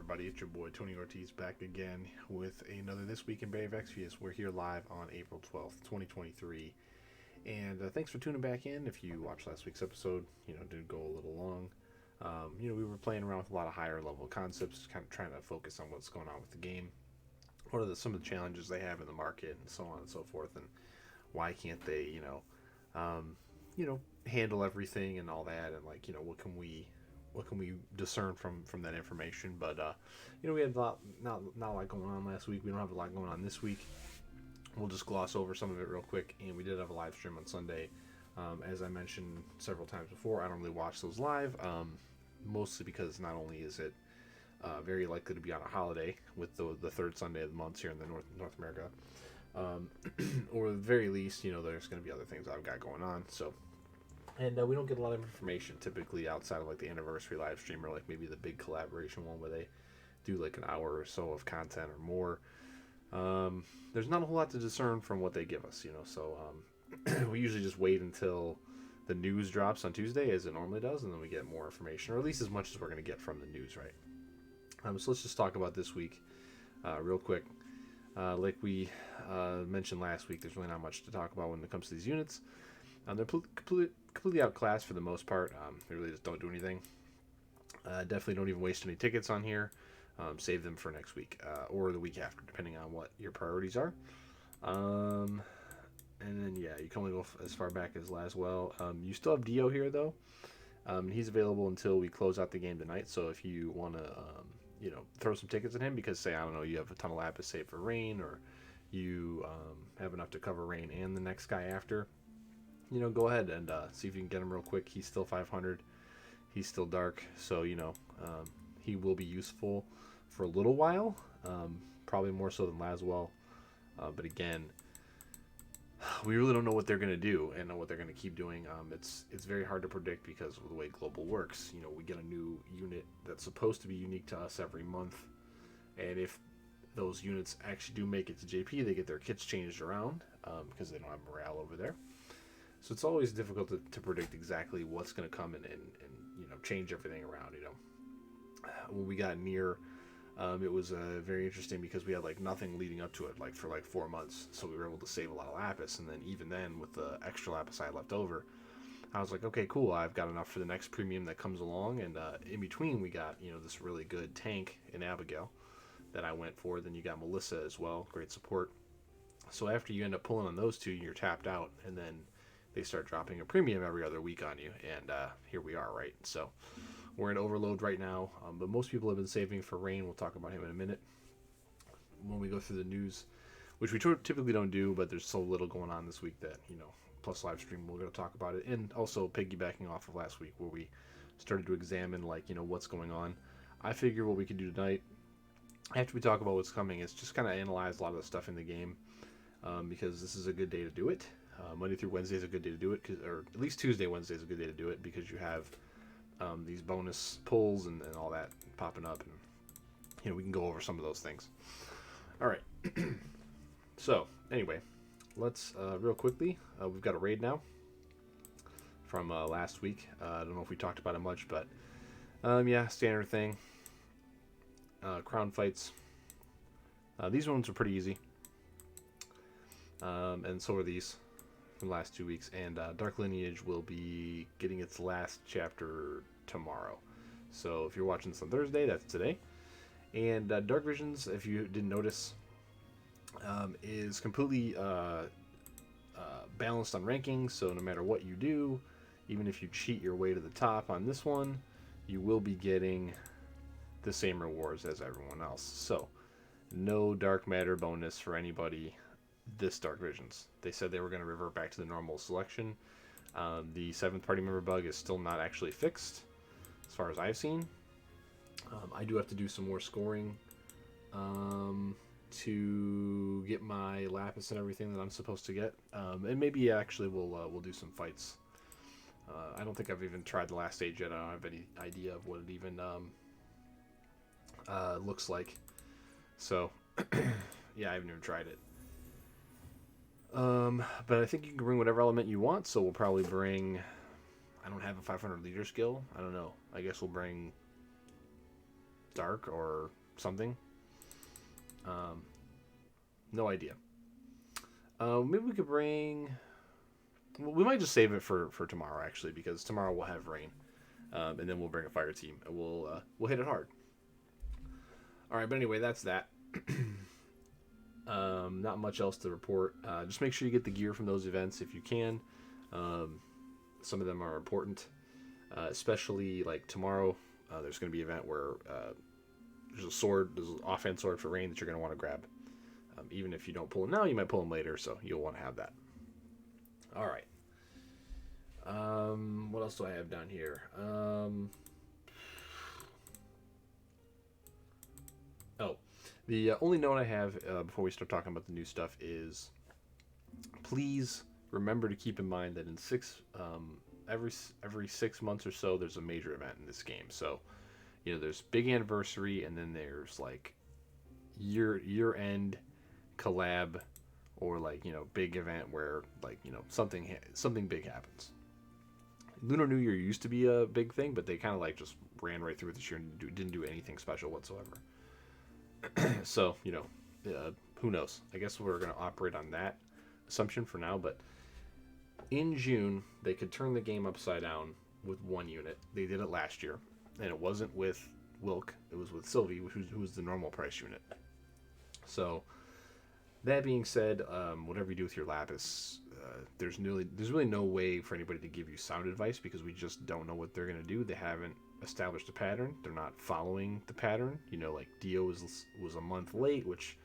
everybody? It's your boy Tony Ortiz back again with another This Week in Brave Exvius. We're here live on April 12th, 2023. And thanks for tuning back in. If you watched last week's episode, did go a little long. We were playing around with a lot of higher level concepts, kind of trying to focus on what's going on with the game. What are some of the challenges they have in the market and so on and so forth, and why can't they, handle everything and all that, and what can we discern from that information. But we had not a lot going on last week. We don't have a lot going on this week. We'll just gloss over some of it real quick. And we did have a live stream on Sunday. As I mentioned several times before, I don't really watch those live, mostly because not only is it very likely to be on a holiday with the third Sunday of the month here in the North America, or at the very least, there's going to be other things I've got going on. So. And we don't get a lot of information typically outside of the anniversary live stream, or maybe the big collaboration one where they do an hour or so of content or more. There's not a whole lot to discern from what they give us, so we usually just wait until the news drops on Tuesday, as it normally does, and then we get more information, or at least as much as we're going to get from the news, right? So let's just talk about this week real quick. Like we mentioned last week, there's really not much to talk about when it comes to these units. They're completely outclassed for the most part. They really just don't do anything. Definitely don't even waste any tickets on here. Save them for next week or the week after, depending on what your priorities are. And then, you can only go as far back as Laswell. You still have Dio here, though. He's available until we close out the game tonight. So if you want to, throw some tickets at him because, say, I don't know, you have a ton of lapis saved for rain, or you have enough to cover rain and the next guy after, go ahead and see if you can get him real quick. He's still 500. He's still dark. So, he will be useful for a little while. Probably more so than Laswell. But again, we really don't know what they're going to do and what they're going to keep doing. It's very hard to predict because of the way Global works. We get a new unit that's supposed to be unique to us every month. And if those units actually do make it to JP, they get their kits changed around because they don't have morale over there. So it's always difficult to predict exactly what's going to come and change everything around. When we got near, it was very interesting because we had nothing leading up to it for 4 months. So we were able to save a lot of lapis, and then even then with the extra lapis I had left over, I was like, okay, cool. I've got enough for the next premium that comes along, and in between we got this really good tank in Abigail that I went for. Then you got Melissa as well, great support. So after you end up pulling on those two, you're tapped out, and then they start dropping a premium every other week on you, and here we are, right? So we're in overload right now, but most people have been saving for rain. We'll talk about him in a minute when we go through the news, which we typically don't do, but there's so little going on this week that, plus live stream, we're going to talk about it. And also piggybacking off of last week where we started to examine, what's going on. I figure what we could do tonight, after we talk about what's coming, is just kind of analyze a lot of the stuff in the game, because this is a good day to do it. Monday through Wednesday is a good day to do it, or at least Tuesday, Wednesday is a good day to do it, because you have these bonus pulls and all that popping up, and we can go over some of those things. All right. So anyway, let's real quickly. We've got a raid now from last week. I don't know if we talked about it much, but standard thing. Crown fights. These ones are pretty easy, and so are these. The last 2 weeks, and Dark Lineage will be getting its last chapter tomorrow. So if you're watching this on Thursday, that's today. And Dark Visions, if you didn't notice, is completely balanced on ranking. So no matter what you do, even if you cheat your way to the top on this one, you will be getting the same rewards as everyone else. So no dark matter bonus for anybody this Dark Visions. They said they were going to revert back to the normal selection. The 7th party member bug is still not actually fixed, as far as I've seen. I do have to do some more scoring to get my lapis and everything that I'm supposed to get. And maybe actually we'll do some fights. I don't think I've even tried the last stage yet. I don't have any idea of what it even looks like. So, yeah, I haven't even tried it. But I think you can bring whatever element you want, so we'll probably bring... I don't have a 500 leader skill. I don't know. I guess we'll bring dark or something. No idea. Maybe we could bring... We might just save it for tomorrow, actually, because tomorrow we'll have rain. And then we'll bring a fire team, and we'll hit it hard. All right, but anyway, that's that. Not much else to report. Just make sure you get the gear from those events if you can. Some of them are important, especially like tomorrow. There's going to be an event where there's an offhand sword for rain that you're going to want to grab. Even if you don't pull them now, you might pull them later, so you'll want to have that. All right. What else do I have down here? The only note I have before we start talking about the new stuff is please remember to keep in mind that in every 6 months or so there's a major event in this game. So, there's big anniversary, and then there's like year-end collab, or like big event where like something big happens. Lunar New Year used to be a big thing, but they kind of like just ran right through it this year and didn't do anything special whatsoever. So who knows? I guess we're going to operate on that assumption for now. But in June, they could turn the game upside down with one unit. They did it last year, and it wasn't with Wilk. It was with Sylvie, who was the normal price unit. So that being said, whatever you do with your Lapis, there's really no way for anybody to give you sound advice, because we just don't know what they're going to do. They haven't established a pattern. They're not following the pattern. Like Dio was a month late, which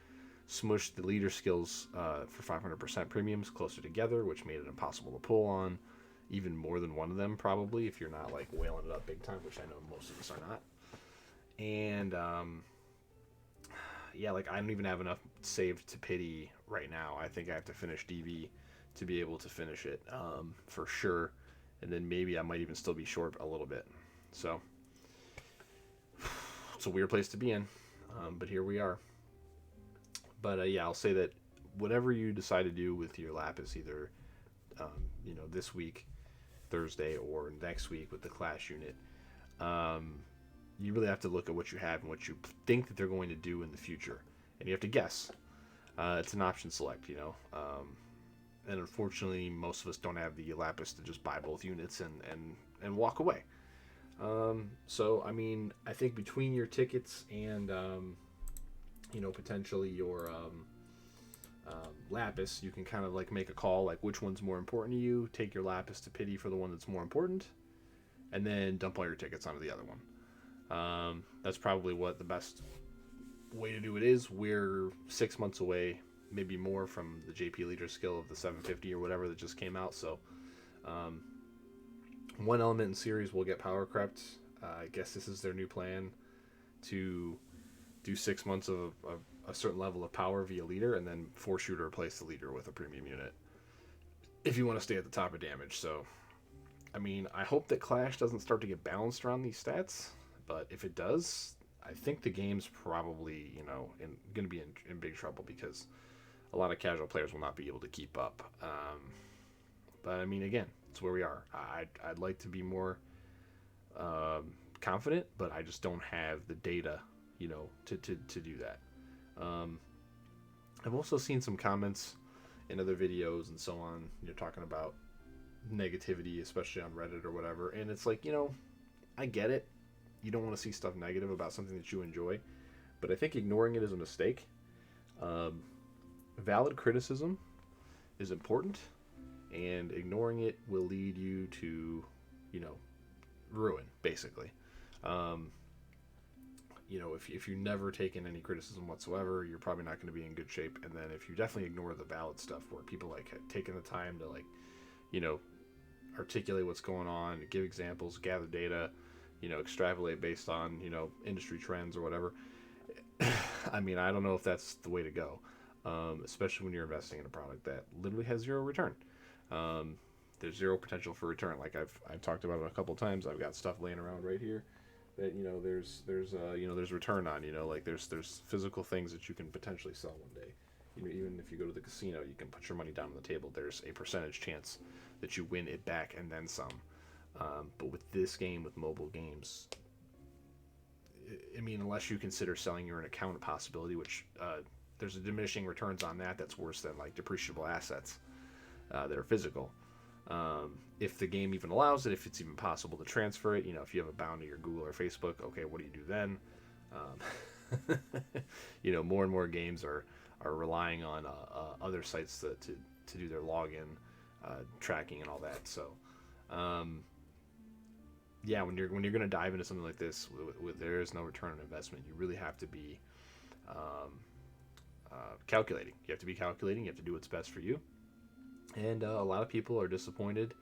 smushed the leader skills for 500% premiums closer together, which made it impossible to pull on even more than one of them, probably, if you're not like whaling it up big time, which I know most of us are not. And like I don't even have enough saved to pity right now. I think I have to finish DV to be able to finish it for sure, and then maybe I might even still be short a little bit. So it's a weird place to be in, but here we are. But I'll say that whatever you decide to do with your Lapis, either this week, Thursday, or next week with the Clash unit, you really have to look at what you have and what you think that they're going to do in the future, and you have to guess. It's an option select, and unfortunately most of us don't have the Lapis to just buy both units and walk away. So I mean, I think between your tickets and potentially your Lapis, you can kind of like make a call, like which one's more important to you. Take your Lapis to pity for the one that's more important, and then dump all your tickets onto the other one. That's probably what the best way to do it is. We're 6 months away, maybe more, from the JP leader skill of the 750 or whatever that just came out. So one element in series will get power crept. I guess this is their new plan, to do 6 months of a certain level of power via leader, and then force you to replace the leader with a premium unit if you want to stay at the top of damage. So I mean, I hope that Clash doesn't start to get balanced around these stats, but if it does, I think the game's probably going to be in big trouble, because a lot of casual players will not be able to keep up. But I mean, again, it's where we are. I'd like to be more confident, but I just don't have the data, to do that. I've also seen some comments in other videos and so on, talking about negativity, especially on Reddit or whatever, and it's like, I get it. You don't want to see stuff negative about something that you enjoy, but I think ignoring it is a mistake. Valid criticism is important, and ignoring it will lead you to, ruin, basically. If you never taken any criticism whatsoever, you're probably not going to be in good shape. And then if you definitely ignore the valid stuff, where people like taking the time to articulate what's going on, give examples, gather data, extrapolate based on, industry trends or whatever. I mean, I don't know if that's the way to go, especially when you're investing in a product that literally has zero return. There's zero potential for return. Like I've talked about it a couple times. I've got stuff laying around right here that, there's return on, like there's physical things that you can potentially sell one day. Even if you go to the casino, you can put your money down on the table. There's a percentage chance that you win it back and then some. But with this game, with mobile games, I mean, unless you consider selling your own account a possibility, which there's a diminishing returns on that. That's worse than like depreciable assets that are physical. If the game even allows it, if it's even possible to transfer it, if you have a bound to your Google or Facebook, okay, what do you do then? More and more games are relying on other sites to do their login tracking and all that. So, yeah, when you're going to dive into something like this, there is no return on investment. You really have to be calculating. You have to be calculating. You have to do what's best for you. And a lot of people are disappointed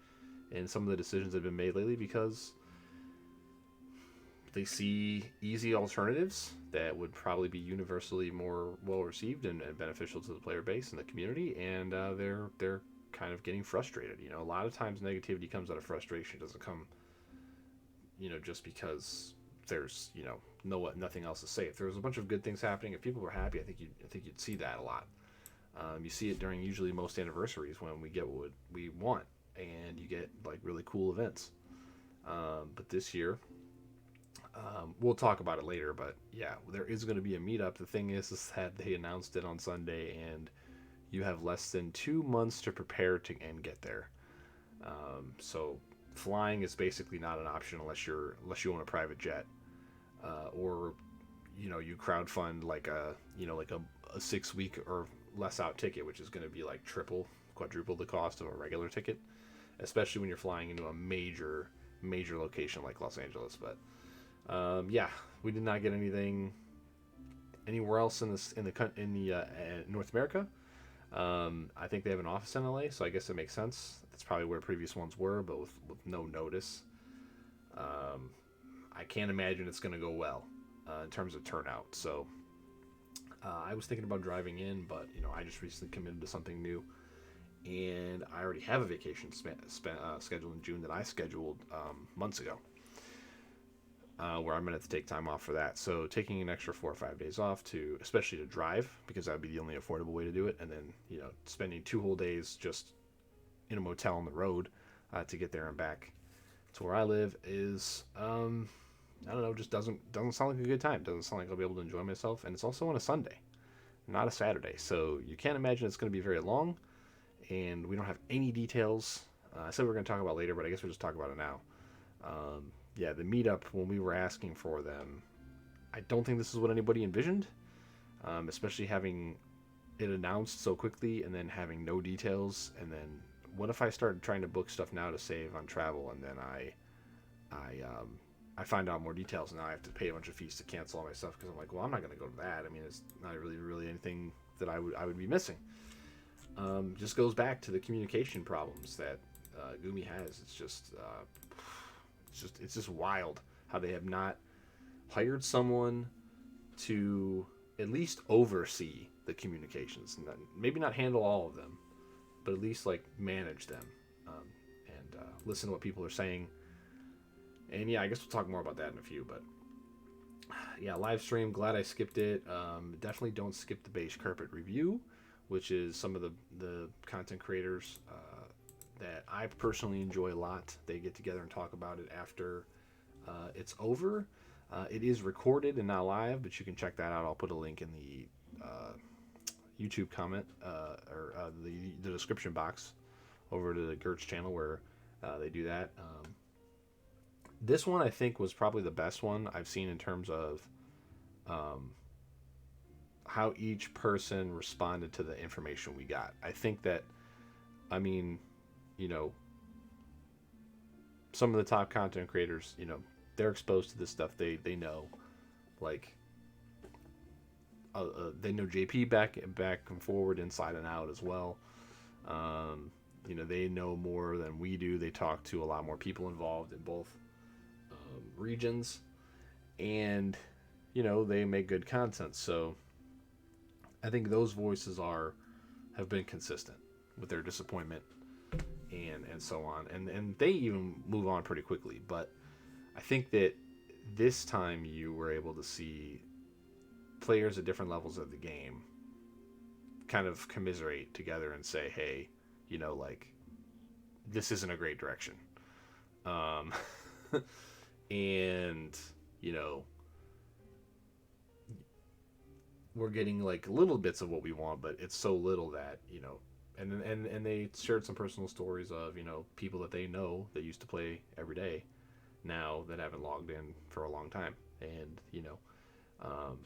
in some of the decisions that have been made lately because they see easy alternatives that would probably be universally more well received and beneficial to the player base and the community, and they're kind of getting frustrated. A lot of times negativity comes out of frustration. It doesn't come, just because there's nothing else to say. If there was a bunch of good things happening, if people were happy, I think you'd see that a lot. You see it during usually most anniversaries when we get what we want, and you get like really cool events. But this year, we'll talk about it later. But yeah, there is going to be a meetup. The thing is that they announced it on Sunday, and you have less than 2 months to prepare and get there. So flying is basically not an option unless you own a private jet, or you crowdfund like a 6 week or less out ticket, which is going to be like quadruple the cost of a regular ticket, especially when you're flying into a major location like Los Angeles. But yeah, we did not get anything anywhere else in the North America. I think they have an office in LA, so I guess it makes sense. That's probably where previous ones were, but with no notice. I can't imagine it's going to go well in terms of turnout. So I was thinking about driving in, but I just recently committed to something new, and I already have a vacation scheduled in June that I scheduled months ago, where I'm going to have to take time off for that. So taking an extra 4 or 5 days off especially to drive, because that would be the only affordable way to do it, and then spending 2 whole days just in a motel on the road to get there and back to where I live is I don't know, just doesn't sound like a good time. Doesn't sound like I'll be able to enjoy myself, and it's also on a Sunday, not a Saturday. So you can't imagine it's going to be very long, and we don't have any details. I said we were going to talk about it later, but I guess we'll just talk about it now. Yeah, the meetup, when we were asking for them, I don't think this is what anybody envisioned, especially having it announced so quickly and then having no details. And then what if I started trying to book stuff now to save on travel, and then I find out more details, and now I have to pay a bunch of fees to cancel all my stuff because I'm like, well, I'm not going to go to that. I mean, it's not really anything that I would be missing. Just goes back to the communication problems that Gumi has. It's just wild how they have not hired someone to at least oversee the communications, and maybe not handle all of them, but at least like manage them, and listen to what people are saying. And yeah, I guess we'll talk more about that in a few. But yeah, live stream, glad I skipped it. Definitely don't skip the beige carpet review, which is some of the content creators that I personally enjoy a lot. They get together and talk about it after it's over. It is recorded and not live, but you can check that out. I'll put a link in the YouTube comment or the description box over to the Gertz channel where they do that. This one I think was probably the best one I've seen in terms of how each person responded to the information we got. I think that, some of the top content creators, they're exposed to this stuff. They know, like, they know JP back and forward, inside and out as well. They know more than we do. They talk to a lot more people involved in both regions, and they make good content. So I think those voices have been consistent with their disappointment and so on, and they even move on pretty quickly. But I think that this time you were able to see players at different levels of the game kind of commiserate together and say, hey, this isn't a great direction. And we're getting like little bits of what we want, but it's so little that, and they shared some personal stories of, people that they know that used to play every day now that haven't logged in for a long time. And, um,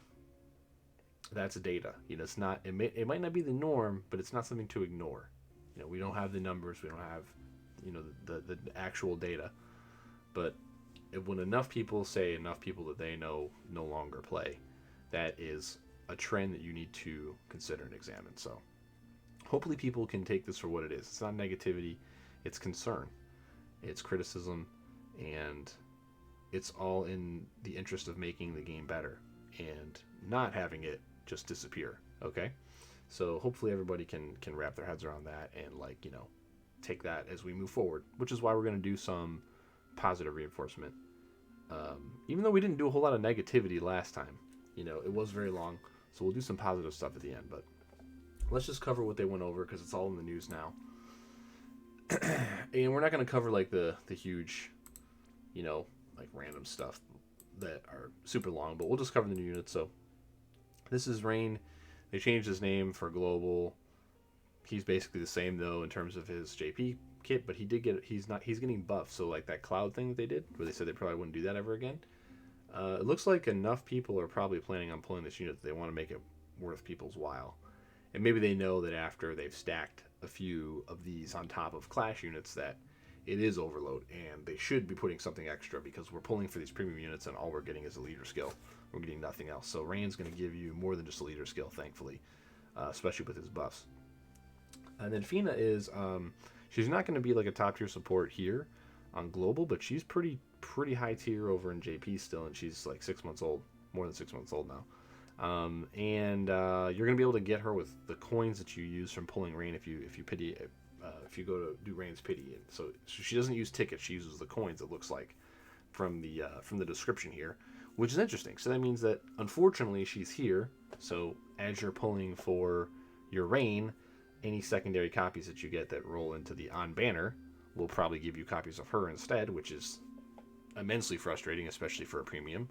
that's data. It's not, it might not be the norm, but it's not something to ignore. We don't have the numbers, we don't have, the actual data, but when enough people say enough people that they know no longer play, that is a trend that you need to consider and examine. So hopefully people can take this for what it is. It's not negativity, it's concern, it's criticism, and it's all in the interest of making the game better and not having it just disappear. Okay, so hopefully everybody can wrap their heads around that and take that as we move forward, which is why we're going to do some positive reinforcement. Even though we didn't do a whole lot of negativity last time, it was very long, so we'll do some positive stuff at the end. But let's just cover what they went over because it's all in the news now. And we're not going to cover like the huge, like random stuff that are super long, but we'll just cover the new units. So this is Rain. They changed his name for Global. He's basically the same though in terms of his JP kit, but he's getting buffed. So like that cloud thing that they did, where they said they probably wouldn't do that ever again. It looks like enough people are probably planning on pulling this unit that they want to make it worth people's while. And maybe they know that after they've stacked a few of these on top of Clash units that it is overload, and they should be putting something extra because we're pulling for these premium units and all we're getting is a leader skill. We're getting nothing else. So Rain's going to give you more than just a leader skill, thankfully, especially with his buffs. And then Fina is, she's not going to be like a top tier support here on Global, but she's pretty high tier over in JP still, and she's like 6 months old, more than 6 months old now. And you're gonna be able to get her with the coins that you use from pulling Rain if you pity, if you go to do Rain's pity. And so she doesn't use tickets; she uses the coins. It looks like from the description here, which is interesting. So that means that unfortunately she's here. So as you're pulling for your Rain, any secondary copies that you get that roll into the on banner will probably give you copies of her instead, which is immensely frustrating, especially for a premium,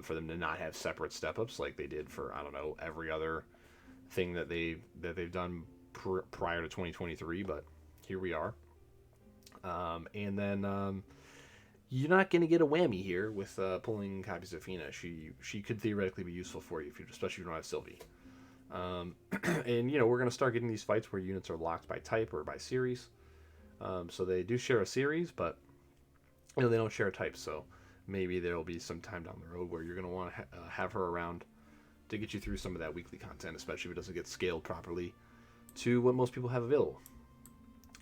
for them to not have separate step-ups like they did for, I don't know, every other thing that they've done prior to 2023, but here we are. And then you're not going to get a whammy here with pulling copies of Fina. She could theoretically be useful for you, especially if you don't have Sylvie. And, we're going to start getting these fights where units are locked by type or by series. So they do share a series, but they don't share a type. So maybe there'll be some time down the road where you're going to want to have her around to get you through some of that weekly content, especially if it doesn't get scaled properly to what most people have available.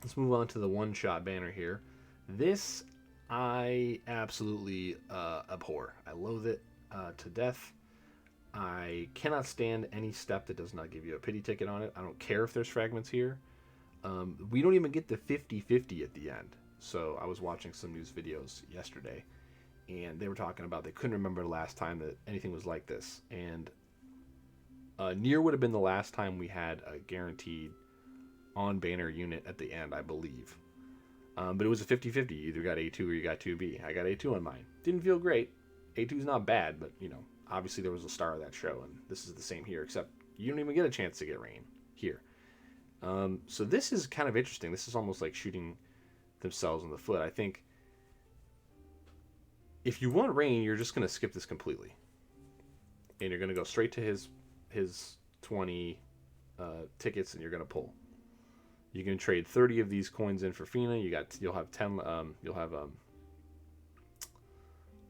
Let's move on to the one-shot banner here. This I absolutely abhor. I loathe it to death. I cannot stand any step that does not give you a pity ticket on it. I don't care if there's fragments here. We don't even get the 50-50 at the end. So I was watching some news videos yesterday, and they were talking about they couldn't remember the last time that anything was like this. And near would have been the last time we had a guaranteed on-banner unit at the end, I believe. But it was a 50-50. You either got A2 or you got 2B. I got A2 on mine. Didn't feel great. A2's not bad, but, obviously there was a star of that show, and this is the same here, except you don't even get a chance to get Rain here. So this is kind of interesting. This is almost like shooting themselves in the foot. I think if you want Rain, you're just going to skip this completely. And you're going to go straight to his 20 tickets, and you're going to pull. You can trade 30 of these coins in for Fina. You'll have 10. You'll have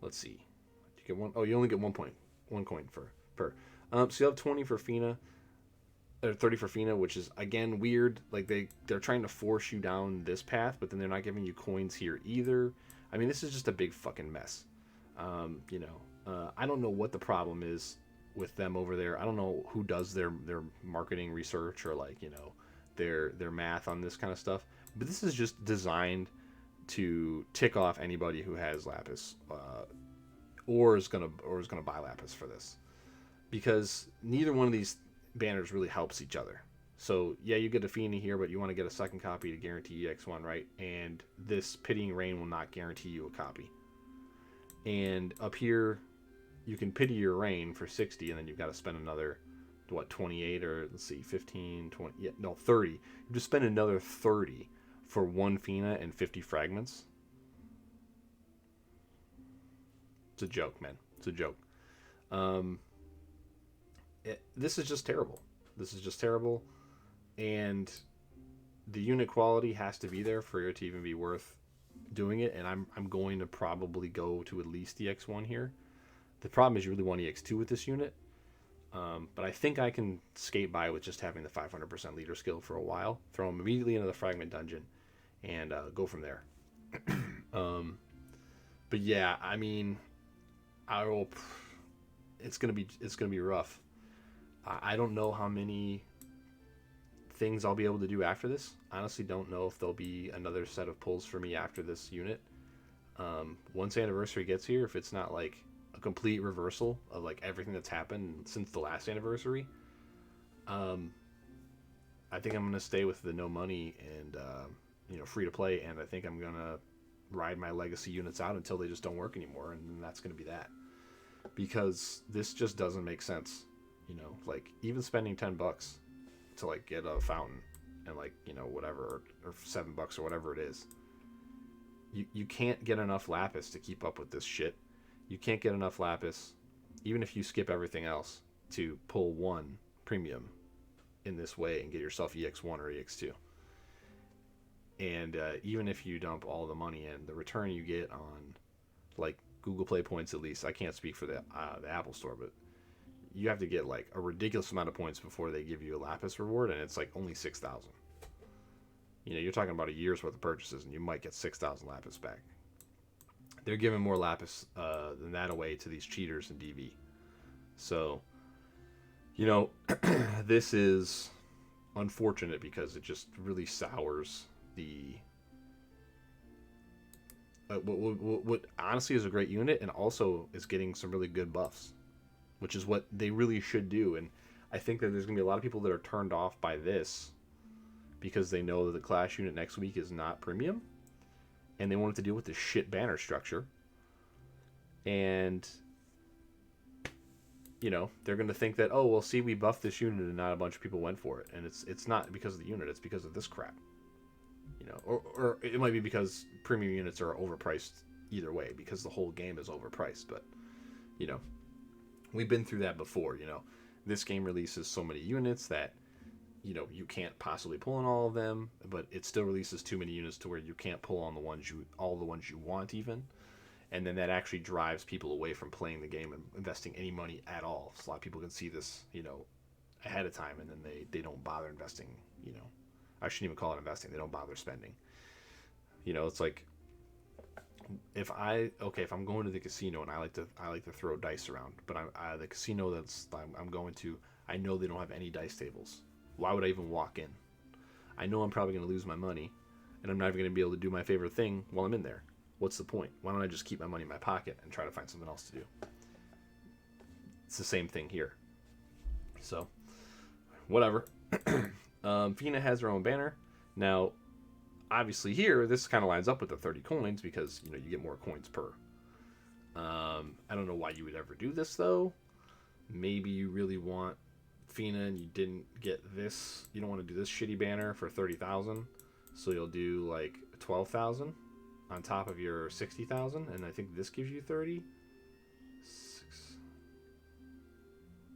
let's see. You get one. Oh, you only get 1 coin per. So you have 20 for Fina, or 30 for Fina, which is again weird. Like they're trying to force you down this path, but then they're not giving you coins here either. I mean, this is just a big fucking mess. I don't know what the problem is with them over there. I don't know who does their marketing research or their math on this kind of stuff. But this is just designed to tick off anybody who has Lapis, or is gonna buy Lapis for this, because neither one of these banners really helps each other. So yeah, you get a Fina here, but you want to get a second copy to guarantee EX1, right? And this Pitying Rain will not guarantee you a copy. And up here, you can pity your Rain for 60, and then you've got to spend another what, 28, or let's see, 15, 20, yeah, no, 30. You just spend another 30 for one Fina and 50 fragments. It's a joke, man. It's a joke. This is just terrible. This is just terrible. And the unit quality has to be there for it to even be worth doing it. And I'm going to probably go to at least EX1 here. The problem is you really want EX2 with this unit. But I think I can skate by with just having the 500% leader skill for a while. Throw him immediately into the fragment dungeon and go from there. But yeah, I mean, I will. It's gonna be rough. I don't know how many things I'll be able to do after this. Honestly, don't know if there'll be another set of pulls for me after this unit. Once Anniversary gets here, if it's not like a complete reversal of like everything that's happened since the last Anniversary, I think I'm gonna stay with the no money and free to play, and I think I'm gonna ride my legacy units out until they just don't work anymore, and that's gonna be that. Because this just doesn't make sense. Like even spending $10 to like get a fountain and like whatever, or $7 or whatever it is, you can't get enough lapis to keep up with this shit. You can't get enough lapis, even if you skip everything else, to pull one premium in this way and get yourself EX1 or EX2. And even if you dump all the money in, the return you get on like Google Play points, at least, I can't speak for the Apple Store, but you have to get like a ridiculous amount of points before they give you a lapis reward, and it's like only 6,000. You're talking about a year's worth of purchases, and you might get 6,000 lapis back. They're giving more lapis than that away to these cheaters in DV. So, this is unfortunate because it just really sours the what honestly is a great unit, and also is getting some really good buffs, which is what they really should do. And I think that there's going to be a lot of people that are turned off by this because they know that the Clash unit next week is not premium, and they want to deal with this shit banner structure. And they're going to think that, oh, well, see, we buffed this unit and not a bunch of people went for it. And it's not because of the unit, it's because of this crap. Or it might be because premium units are overpriced either way, because the whole game is overpriced. But, we've been through that before. This game releases so many units that, you can't possibly pull on all of them, but it still releases too many units to where you can't pull on all the ones you want even. And then that actually drives people away from playing the game and investing any money at all. So a lot of people can see this, ahead of time, and then they don't bother investing, I shouldn't even call it investing. They don't bother spending. It's like if I'm going to the casino and I like to throw dice around, but the casino I'm going to, I know they don't have any dice tables. Why would I even walk in? I know I'm probably going to lose my money, and I'm not even going to be able to do my favorite thing while I'm in there. What's the point? Why don't I just keep my money in my pocket and try to find something else to do? It's the same thing here. So, whatever. Fina has her own banner. Now, obviously here, this kind of lines up with the 30 coins because, you get more coins per. I don't know why you would ever do this, though. Maybe you really want Fina and you didn't get this. You don't want to do this shitty banner for 30,000. So you'll do, like, 12,000 on top of your 60,000. And I think this gives you 30.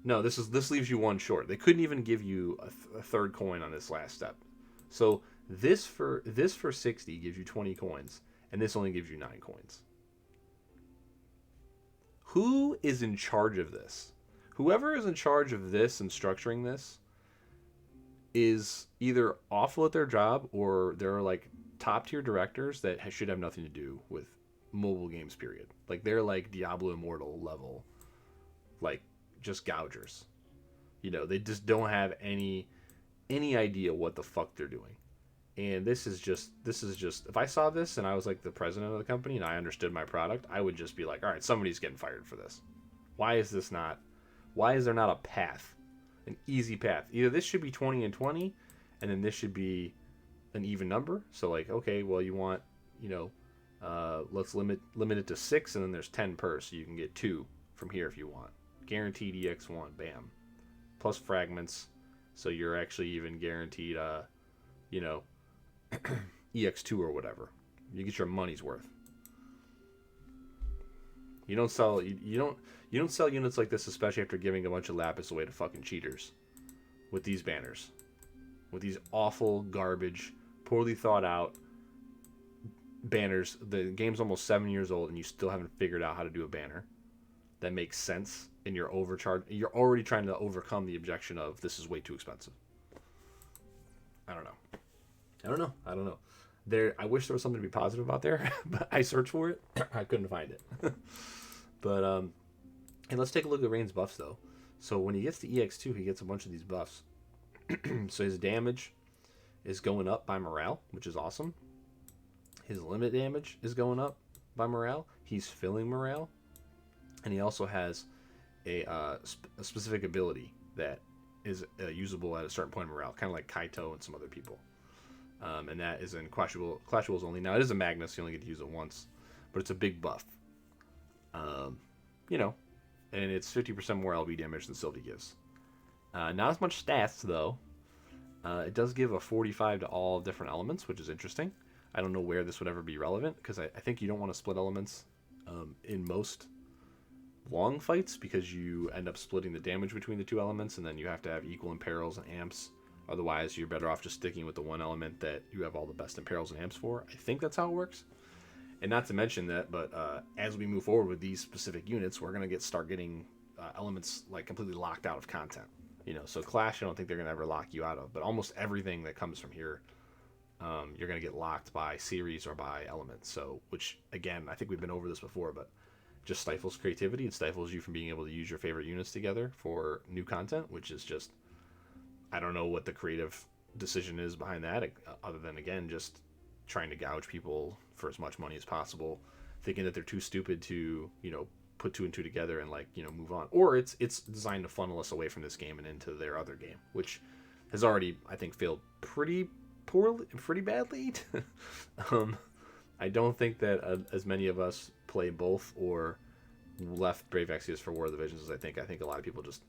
No, this leaves you one short. They couldn't even give you a third coin on this last step. So this for 60 gives you 20 coins, and this only gives you 9 coins. Who is in charge of this? Whoever is in charge of this and structuring this is either awful at their job, or they're like top tier directors that should have nothing to do with mobile games, period. Like they're like Diablo Immortal level, like just gougers. They just don't have any idea what the fuck they're doing. And this is just if I saw this and I was like the president of the company and I understood my product, I would just be like, all right, somebody's getting fired for this. Why is there not a path, an easy path? Either this should be 20 and 20, and then this should be an even number. So like, okay, well, you want, let's limit it to 6, and then there's 10 per, so you can get 2 from here if you want. Guaranteed EX1, bam. plus fragments, so you're actually even guaranteed, you know, EX2 or whatever. You get your money's worth. You don't sell you don't sell units like this, especially after giving a bunch of lapis away to fucking cheaters with these banners, with these awful garbage, poorly thought out banners. The game's almost 7 years old and you still haven't figured out how to do a banner that makes sense, and you're overcharged. You're already trying to overcome the objection of this is way too expensive. I don't know. I wish there was something to be positive about there, but I searched for it. I couldn't find it. But and let's take a look at Rain's buffs though. So when he gets to EX2, he gets a bunch of these buffs. So his damage is going up by morale, which is awesome. His limit damage is going up by morale. He's filling morale. And he also has a specific ability that is usable at a certain point in morale, kind of like Kaito and some other people. And that is in Clash Rules only. Now, it is a Magnus. You only get to use it once. But it's a big buff. You know, and it's 50% more LB damage than Sylvie gives. Not as much stats, though. It does give a 45 to all different elements, which is interesting. I don't know where this would ever be relevant, because I think you don't want to split elements in most long fights, because you end up splitting the damage between the two elements, and then you have to have equal imperils and amps. Otherwise, you're better off just sticking with the one element that you have all the best imperils and amps for. I think that's how it works. And not to mention that, but as we move forward with these specific units, we're going to start getting elements like completely locked out of content. You know, so Clash, I don't think they're going to ever lock you out of, but almost everything that comes from here, you're going to get locked by series or by elements. So, which, again, I think we've been over this before, but just stifles creativity. It stifles you from being able to use your favorite units together for new content, which is just, I don't know what the creative decision is behind that, other than, again, just trying to gouge people for as much money as possible, thinking that they're too stupid to, you know, put two and two together and, like, you know, move on. Or it's designed to funnel us away from this game and into their other game, which has already, I think, failed pretty badly. I don't think that as many of us play both or left Brave Exvius for War of the Visions as I think. I think a lot of people just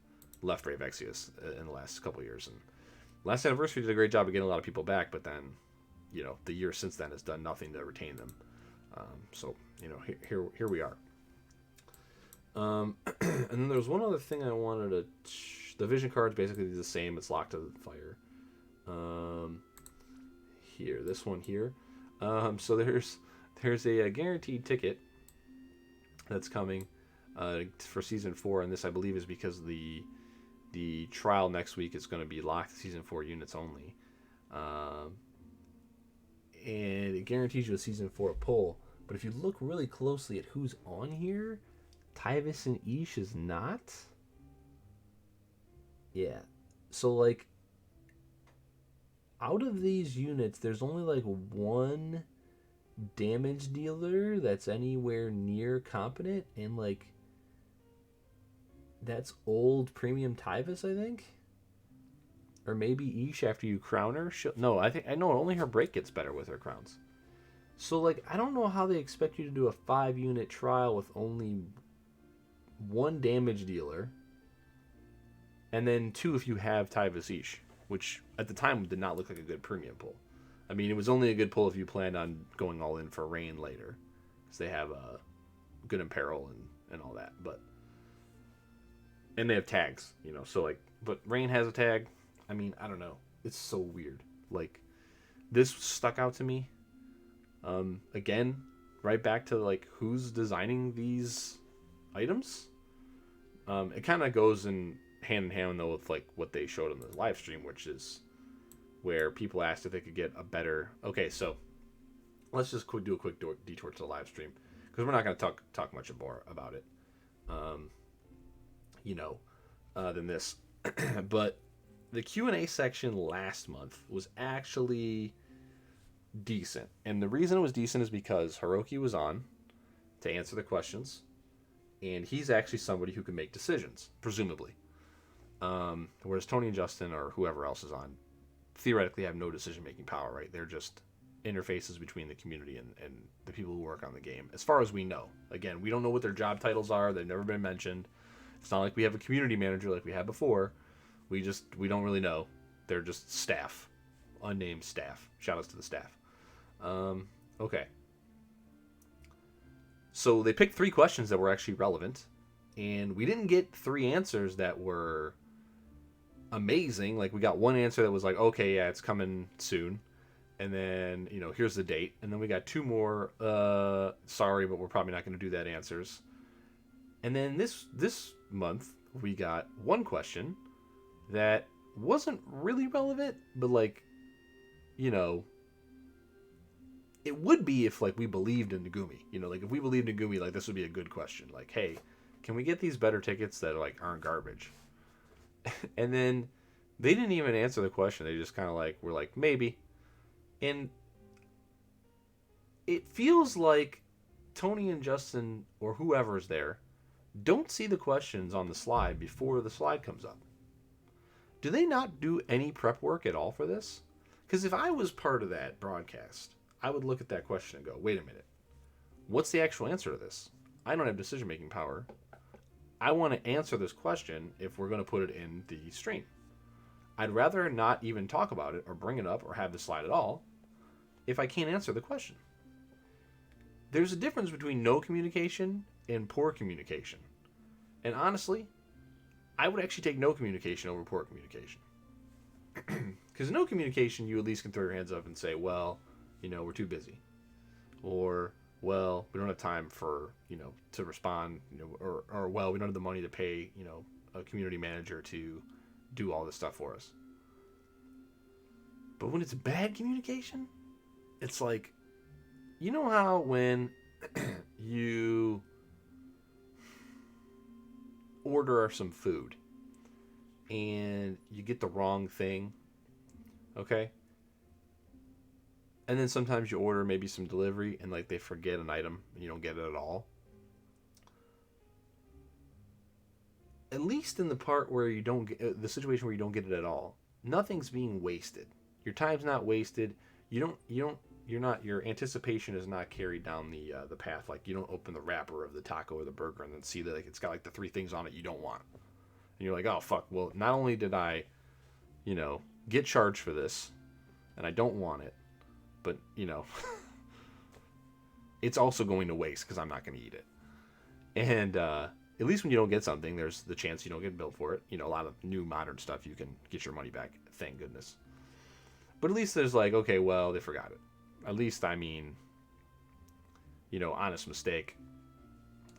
left Brave Exvius in the last couple of years. And Last Anniversary did a great job of getting a lot of people back, but then, you know, the year since then has done nothing to retain them. So, you know, here we are. And then there was one other thing I wanted to... The vision card's basically the same. It's locked to the fire. Here, this one here. So there's a guaranteed ticket that's coming for Season 4, and this, I believe, is because the trial next week is going to be locked to Season 4 units only. And it guarantees you a Season 4 pull. But if you look really closely at who's on here, Tyvis and Ish is not. Yeah. So, like, out of these units, there's only, like, one damage dealer that's anywhere near competent, and, like, that's old premium Tyvis, I think. Or maybe Ish after you crown her. No, I know only her break gets better with her crowns. So, like, I don't know how they expect you to do a 5-unit trial with only one damage dealer, and then 2 if you have Tyvis Ish, which at the time did not look like a good premium pull. I mean, it was only a good pull if you planned on going all in for Rain later, because they have a good imperil and all that. And they have tags, you know. So, like, but Rain has a tag. I mean, I don't know. It's so weird. Like, this stuck out to me. Again, right back to, like, who's designing these items. It kind of goes in hand though with, like, what they showed on the live stream, which is where people asked if they could get a better... Okay, so let's just do a quick detour to the live stream, because we're not going to talk much more about it, you know, than this. But the Q&A section last month was actually decent. And the reason it was decent is because Hiroki was on to answer the questions, and he's actually somebody who can make decisions, presumably. Whereas Tony and Justin or whoever else is on theoretically have no decision-making power, right? They're just interfaces between the community and the people who work on the game, as far as we know. Again, we don't know what their job titles are. They've never been mentioned. It's not like we have a community manager like we had before. We don't really know. They're just staff, unnamed staff. Shout outs to the staff. Okay. So they picked 3 questions that were actually relevant, and we didn't get 3 answers that were amazing. Like, we got 1 answer that was like, okay, yeah, it's coming soon, and then, you know, here's the date. And then we got 2 more, sorry, but we're probably not going to do that answers. And then this month we got 1 question that wasn't really relevant, but, like, you know, it would be if, like, we believed in Nagumi. You know, like, if we believed in Nagumi, like, this would be a good question. Like, hey, can we get these better tickets that, like, aren't garbage? And then they didn't even answer the question. They just kind of, like, were like, maybe. And it feels like Tony and Justin, or whoever's there, don't see the questions on the slide before the slide comes up. Do they not do any prep work at all for this? Because if I was part of that broadcast, I would look at that question and go, wait a minute. What's the actual answer to this? I don't have decision-making power. I want to answer this question if we're going to put it in the stream. I'd rather not even talk about it or bring it up or have the slide at all if I can't answer the question. There's a difference between no communication and poor communication. And honestly, I would actually take no communication over poor communication. Because no communication, you at least can throw your hands up and say, well, you know, we're too busy. Or, well, we don't have time for, you know, to respond, you know, or well, we don't have the money to pay, you know, a community manager to do all this stuff for us. But when it's bad communication, it's like, you know how when you order some food and you get the wrong thing, okay? And then sometimes you order maybe some delivery and, like, they forget an item and you don't get it at all. At least in the part where you don't get the situation where you don't get it at all, nothing's being wasted. Your time's not wasted. Your anticipation is not carried down the path. Like, you don't open the wrapper of the taco or the burger and then see that, like, it's got, like, the 3 things on it you don't want. And you're like, oh, fuck. Well, not only did I, you know, get charged for this and I don't want it, but, you know, it's also going to waste because I'm not going to eat it. And at least when you don't get something, there's the chance you don't get billed for it. You know, a lot of new modern stuff, you can get your money back. Thank goodness. But at least there's like, okay, well, they forgot it. At least, I mean, you know, honest mistake.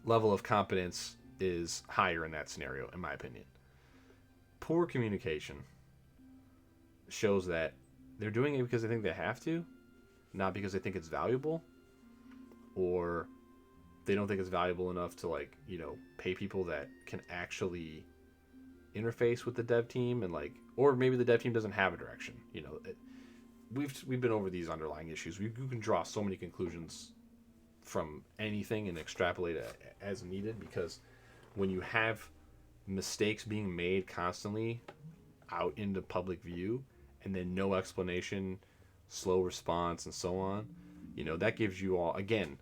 Level of competence is higher in that scenario, in my opinion. Poor communication shows that they're doing it because they think they have to, not because they think it's valuable, or they don't think it's valuable enough to, like, you know, pay people that can actually interface with the dev team, and, like, or maybe the dev team doesn't have a direction. You know, we've been over these underlying issues. You can draw so many conclusions from anything and extrapolate it as needed, because when you have mistakes being made constantly out into public view and then no explanation, slow response, and so on, you know, that gives you all, again,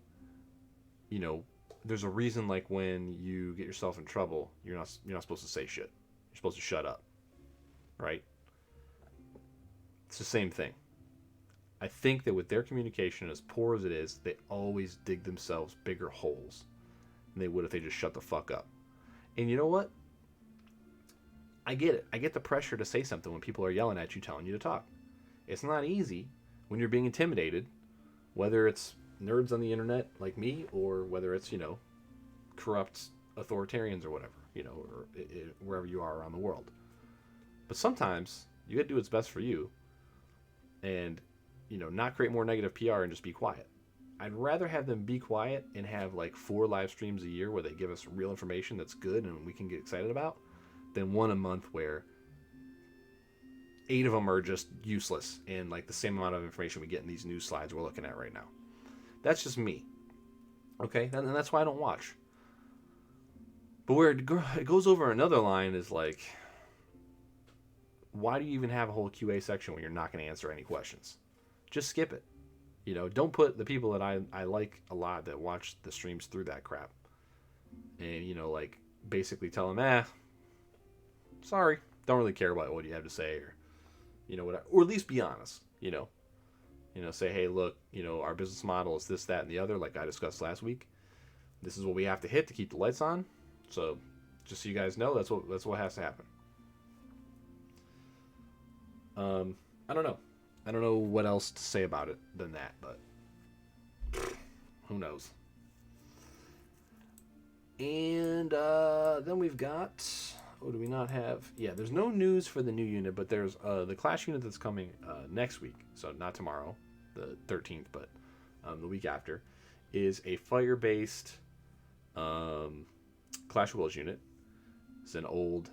you know, there's a reason, like, when you get yourself in trouble, you're not supposed to say shit. You're supposed to shut up, right? It's the same thing. I think that with their communication, as poor as it is, they always dig themselves bigger holes than they would if they just shut the fuck up. And you know what? I get it. I get the pressure to say something when people are yelling at you, telling you to talk. It's not easy when you're being intimidated, whether it's nerds on the internet like me, or whether it's, you know, corrupt authoritarians or whatever, you know, or wherever you are around the world. But sometimes you got to do what's best for you, and, you know, not create more negative PR and just be quiet. I'd rather have them be quiet and have, like, 4 live streams a year where they give us real information that's good and we can get excited about, than 1 a month where 8 of them are just useless and, like, the same amount of information we get in these news slides we're looking at right now. That's just me. Okay? And that's why I don't watch. But where it goes over another line is, like, why do you even have a whole QA section when you're not going to answer any questions? Just skip it. You know, don't put the people that I like a lot that watch the streams through that crap. And, you know, like, basically tell them, sorry, don't really care about what you have to say, or whatever, or at least be honest. Say, hey, look, our business model is this, that, and the other, like I discussed last week. This is what we have to hit to keep the lights on. So, just so you guys know, that's what has to happen. I don't know. I don't know what else to say about it than that, but who knows? And then we've got, what do we not have? Yeah, there's no news for the new unit, but there's the Clash unit that's coming next week. So not tomorrow, the 13th, but the week after, is a fire-based Clash of Wills unit. It's an old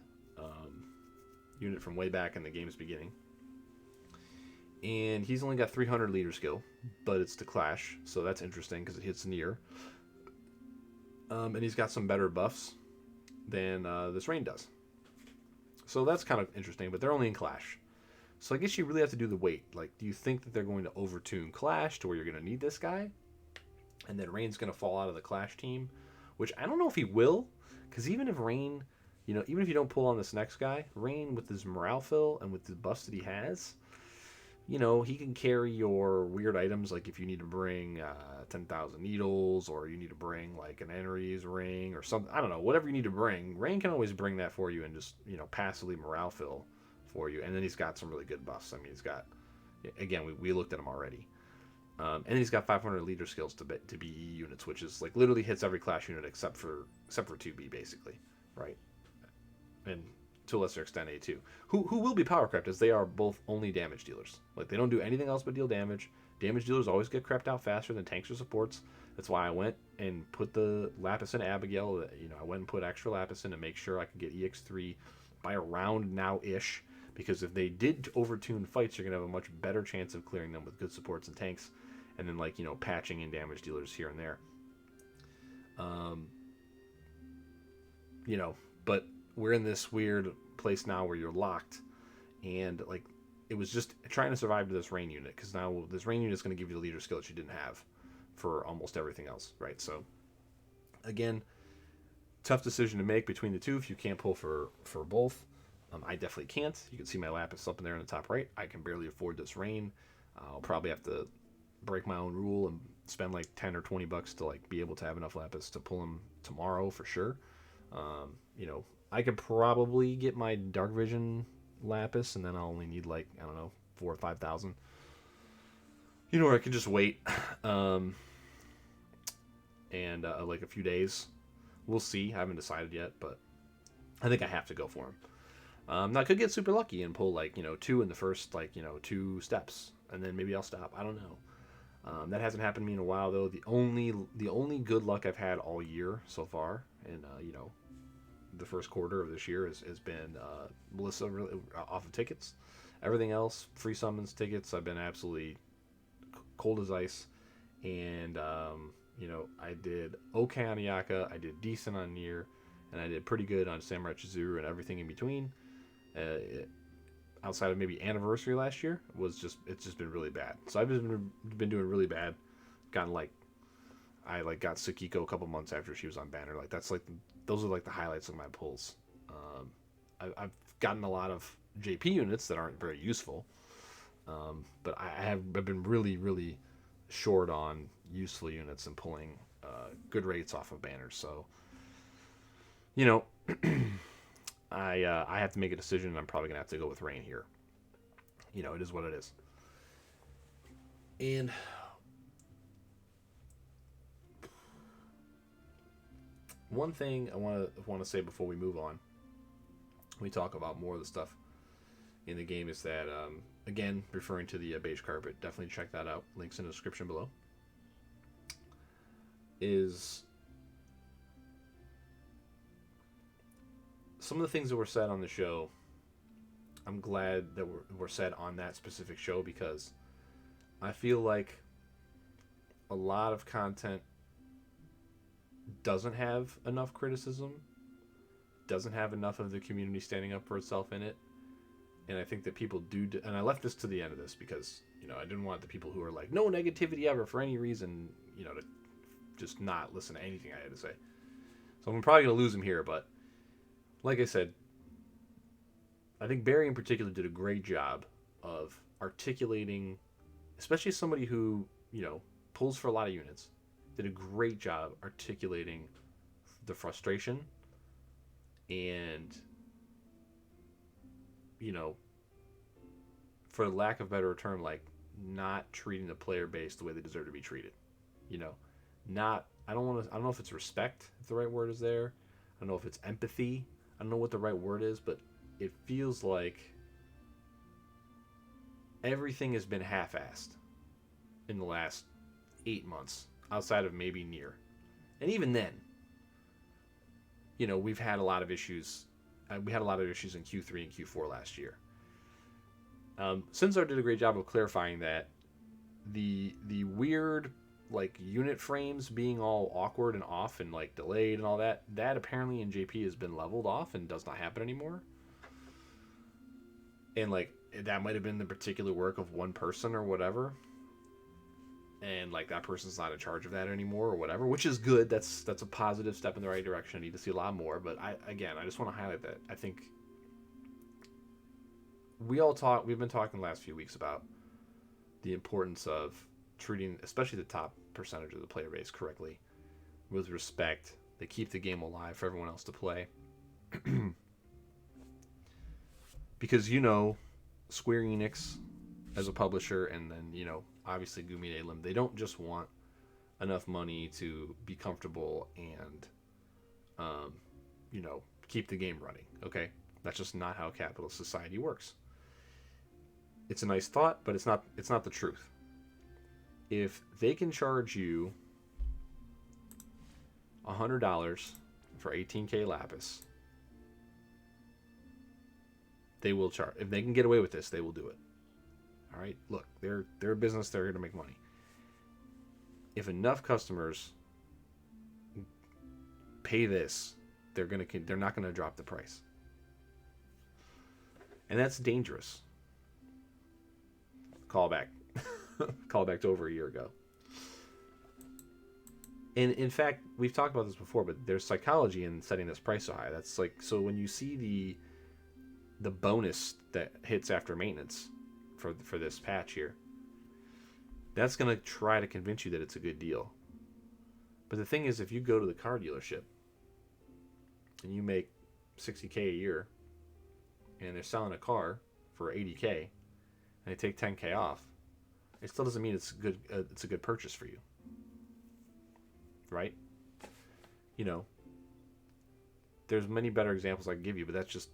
unit from way back in the game's beginning. And he's only got 300 leader skill, but it's the Clash, so that's interesting because it hits near. And he's got some better buffs than this Rain does. So that's kind of interesting, but they're only in Clash. So I guess you really have to do the wait. Like, do you think that they're going to overtune Clash to where you're going to need this guy? And then Rain's going to fall out of the Clash team? Which I don't know if he will, because even if Rain, even if you don't pull on this next guy, Rain with his morale fill and with the buffs that he has, he can carry your weird items, like if you need to bring 10,000 needles, or you need to bring like an Enry's ring or something. I don't know, whatever you need to bring. Rain can always bring that for you and just, passively morale fill for you. And then he's got some really good buffs. I mean, he's got, again, we looked at him already. And he's got 500 leader skills to BE units, which is like literally hits every Clash unit except for 2B basically, right? And to a lesser extent A2, who will be power crept, as they are both only damage dealers. Like, they don't do anything else but deal damage. Damage dealers always get crept out faster than tanks or supports. That's why I went and put the Lapis in Abigail. I went and put extra Lapis in to make sure I could get EX3 by around now-ish, because if they did overtune fights, you're going to have a much better chance of clearing them with good supports and tanks, and then, like, patching in damage dealers here and there. But we're in this weird place now where you're locked, and like, it was just trying to survive to this Rain unit, because now this Rain unit is going to give you the leader skill that you didn't have for almost everything else, right? So again, tough decision to make between the two if you can't pull for both. I definitely can't. You can see my Lapis up in there in the top right. I can barely afford this Rain. I'll probably have to break my own rule and spend like 10 or 20 bucks to like be able to have enough Lapis to pull him tomorrow for sure. I could probably get my Dark Vision Lapis, and then I'll only need like, I don't know, 4,000 or 5,000. Or I could just wait, and like a few days. We'll see. I haven't decided yet, but I think I have to go for him. Now I could get super lucky and pull like 2 in the first 2 steps, and then maybe I'll stop. I don't know. That hasn't happened to me in a while though. The only good luck I've had all year so far, and the first quarter of this year has been Melissa really, off of tickets. Everything else, free summons, tickets, I've been absolutely cold as ice. And I did okay on Iyaka, I did decent on Nier, and I did pretty good on Samurai Chizuru, and everything in between. Outside of maybe Anniversary last year, it's just been really bad. So I've been doing really bad. I got Tsukiko a couple months after she was on banner. Like, those are like the highlights of my pulls. I've gotten a lot of JP units that aren't very useful, but I've been really, really short on useful units and pulling good rates off of banners. So, I have to make a decision, and I'm probably gonna have to go with Rain here. It is what it is. And one thing I want to say before we move on, we talk about more of the stuff in the game, is that again, referring to the beige carpet, definitely check that out. Links in the description below. Is some of the things that were said on the show, I'm glad that were said on that specific show, because I feel like a lot of content doesn't have enough criticism, doesn't have enough of the community standing up for itself in it. And I think that people do, and I left this to the end of this because, I didn't want the people who are like, no negativity ever for any reason, to just not listen to anything I had to say. So I'm probably going to lose them here, but like I said, I think Barry in particular did a great job of articulating, especially somebody who, pulls for a lot of units, did a great job articulating the frustration and, you know, for lack of a better term, like not treating the player base the way they deserve to be treated. You know, not, I don't know if it's respect, if the right word is there. I don't know if it's empathy. I don't know what the right word is, but it feels like everything has been half-assed in the last 8 months, outside of maybe Nier. And even then, we've had a lot of issues. We had a lot of issues in Q3 and Q4 last year. Sinzar did a great job of clarifying that the weird unit frames being all awkward and off and delayed and all that apparently in JP has been leveled off and does not happen anymore. And that might have been the particular work of one person or whatever, and that person's not in charge of that anymore or whatever, which is good. That's a positive step in the right direction. I need to see a lot more, but I just want to highlight that I think we've been talking the last few weeks about the importance of treating especially the top percentage of the player base correctly, with respect. They keep the game alive for everyone else to play. Because Square Enix as a publisher, and then obviously Gumi Lim, they don't just want enough money to be comfortable and keep the game running. Okay, that's just not how capitalist society works. It's a nice thought, but it's not the truth. If they can charge you $100 for 18K Lapis, they will charge. If they can get away with this, they will do it. All right, look, they're a business. They're here to make money. If enough customers pay this, they're not gonna drop the price, and that's dangerous. Callback to over a year ago. And in fact, we've talked about this before, but there's psychology in setting this price so high. That's so when you see the bonus that hits after maintenance for this patch here, that's going to try to convince you that it's a good deal. But the thing is, if you go to the car dealership and you make $60K a year and they're selling a car for $80K and they take $10K off, it still doesn't mean it's a good purchase for you, right? There's many better examples I can give you, but that's just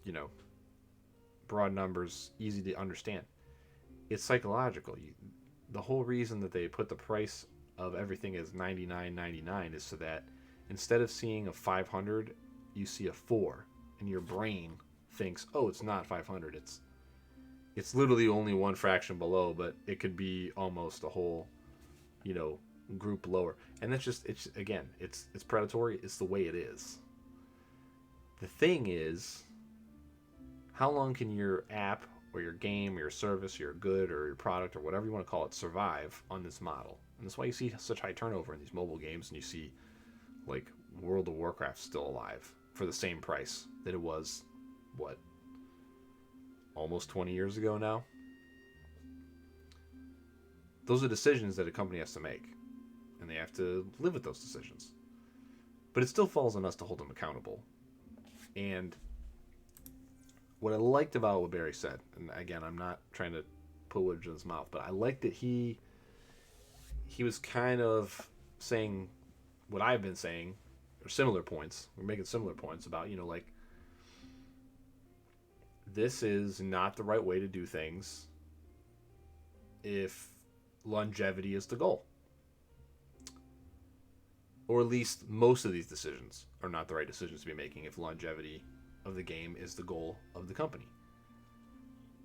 broad numbers, easy to understand. It's psychological. The whole reason that they put the price of everything as $99.99 is so that instead of seeing a 500, you see a 4, and your brain thinks, oh, it's not 500. It's literally only one fraction below, but it could be almost a whole, group lower. And that's just, it's predatory. It's the way it is. The thing is, how long can your app or your game or your service or your good or your product or whatever you want to call it survive on this model? And that's why you see such high turnover in these mobile games, and you see World of Warcraft still alive for the same price that it was, almost 20 years ago now. Those are decisions that a company has to make, and they have to live with those decisions. But it still falls on us to hold them accountable. And what I liked about what Barry said, and again, I'm not trying to put words in his mouth, but I liked that he was kind of saying what I've been saying, or similar points. We're making similar points about, this is not the right way to do things if longevity is the goal. Or at least most of these decisions are not the right decisions to be making if longevity of the game is the goal of the company.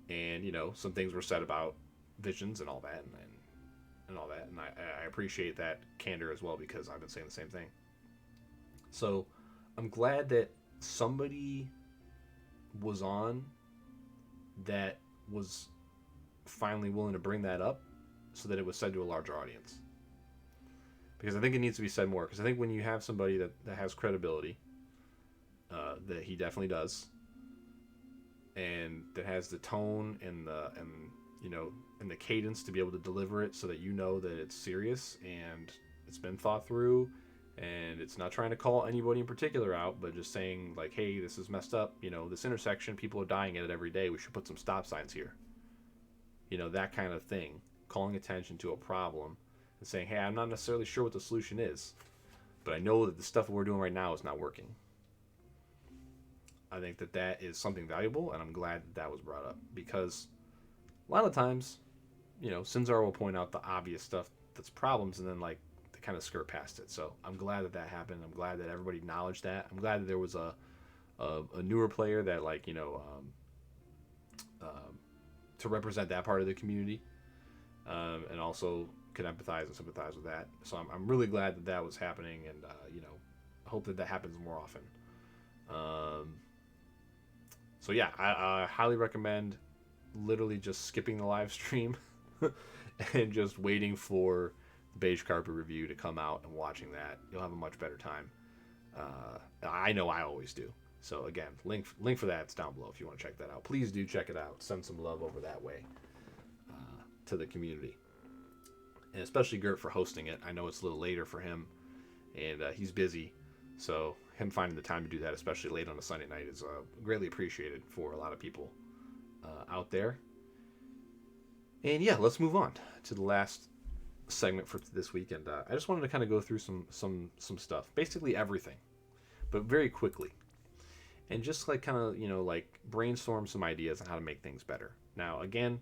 And, some things were said about visions and all that, and all that. And I appreciate that candor as well, because I've been saying the same thing. So I'm glad that somebody was on that was finally willing to bring that up so that it was said to a larger audience. Because I think it needs to be said more. Because I think when you have somebody that has credibility, that he definitely does, and that has the tone and the cadence to be able to deliver it so that you know that it's serious and it's been thought through, and it's not trying to call anybody in particular out, but just saying like, hey, this is messed up, this intersection, people are dying at it every day, we should put some stop signs here, that kind of thing, calling attention to a problem and saying, hey, I'm not necessarily sure what the solution is, but I know that the stuff we're doing right now is not working. I think that is something valuable, and I'm glad that was brought up, because a lot of times, Sinzar will point out the obvious stuff that's problems, and then like they kind of skirt past it. So I'm glad that happened. I'm glad that everybody acknowledged that. I'm glad that there was a newer player that to represent that part of the community, and also could empathize and sympathize with that. So I'm really glad that was happening, and I hope that happens more often. So yeah, I highly recommend literally just skipping the live stream and just waiting for the Beige Carpet review to come out and watching that. You'll have a much better time. I know I always do. So again, link for that's down below if you want to check that out. Please do check it out. Send some love over that way to the community. And especially Gert for hosting it. I know it's a little later for him, and he's busy. So him finding the time to do that, especially late on a Sunday night, is greatly appreciated for a lot of people out there. And yeah, let's move on to the last segment for this week. And I just wanted to kind of go through some stuff, basically everything, but very quickly, and just like kind of brainstorm some ideas on how to make things better. Now, again,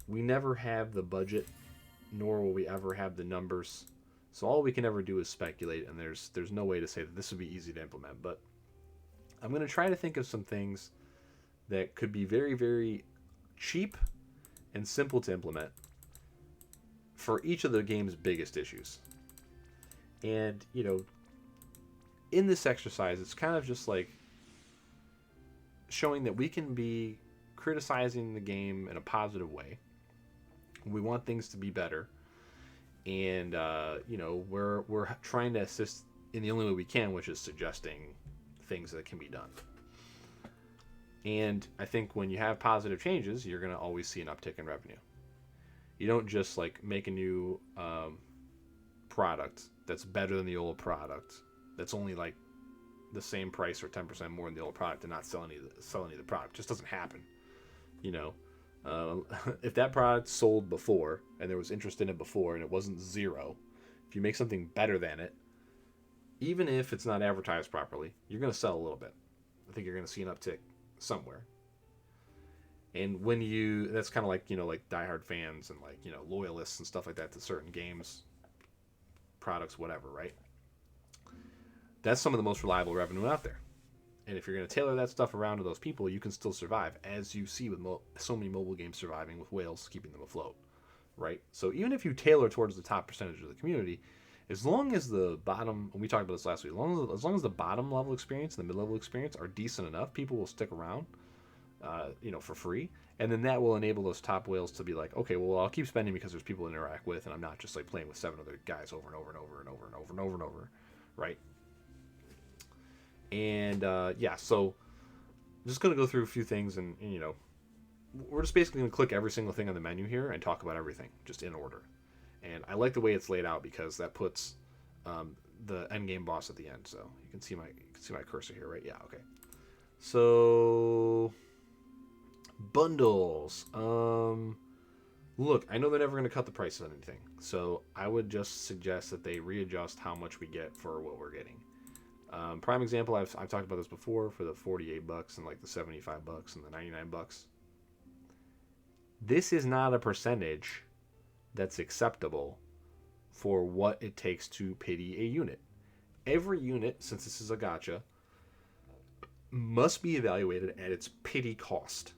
we never have the budget, nor will we ever have the numbers. So all we can ever do is speculate, and there's no way to say that this would be easy to implement. But I'm going to try to think of some things that could be very, very cheap and simple to implement for each of the game's biggest issues. And, in this exercise, it's kind of just like showing that we can be criticizing the game in a positive way. We want things to be better. And we're trying to assist in the only way we can, which is suggesting things that can be done. And I think when you have positive changes, you're going to always see an uptick in revenue. You don't just make a new product that's better than the old product, that's only like the same price or 10% more than the old product, and not sell any of the product. It just doesn't happen. If that product sold before and there was interest in it before and it wasn't zero, if you make something better than it, even if it's not advertised properly, you're going to sell a little bit. I think you're going to see an uptick somewhere. And when that's kind of like diehard fans and loyalists and stuff like that to certain games, products, whatever, right? That's some of the most reliable revenue out there. And if you're going to tailor that stuff around to those people, you can still survive, as you see with so many mobile games surviving with whales keeping them afloat, right? So even if you tailor towards the top percentage of the community, as long as the bottom, and we talked about this last week, as long as the bottom level experience and the mid-level experience are decent enough, people will stick around, for free. And then that will enable those top whales to be like, okay, well, I'll keep spending because there's people to interact with, and I'm not just playing with 7 other guys over and over and over and over and over and over and over, right? And so I'm just going to go through a few things, and we're just basically going to click every single thing on the menu here and talk about everything just in order. And I like the way it's laid out because that puts the end game boss at the end. So you can see my cursor here, right? Yeah, okay. So bundles. Look, I know they're never going to cut the price on anything, so I would just suggest that they readjust how much we get for what we're getting. Prime example, I've talked about this before, for the $48 and the $75 and the $99. This is not a percentage that's acceptable for what it takes to pity a unit. Every unit, since this is a gacha, must be evaluated at its pity cost.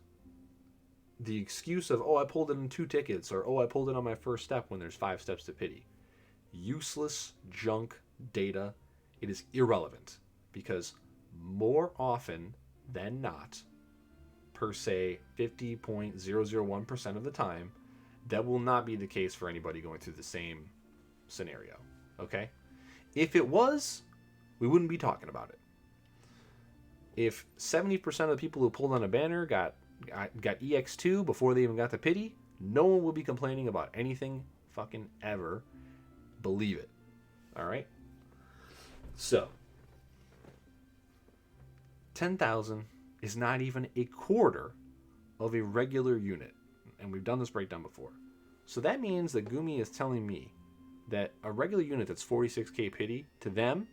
The excuse of, I pulled it in 2 tickets, or I pulled it on my first step, when there's 5 steps to pity. Useless junk data. It is irrelevant, because more often than not, per se 50.001% of the time, that will not be the case for anybody going through the same scenario. Okay? If it was, we wouldn't be talking about it. If 70% of the people who pulled on a banner got EX2 before they even got the pity, no one will be complaining about anything fucking ever. Believe it. All right? So, 10,000 is not even a quarter of a regular unit. And we've done this breakdown before. So that means that Gumi is telling me that a regular unit that's 46k pity, to them,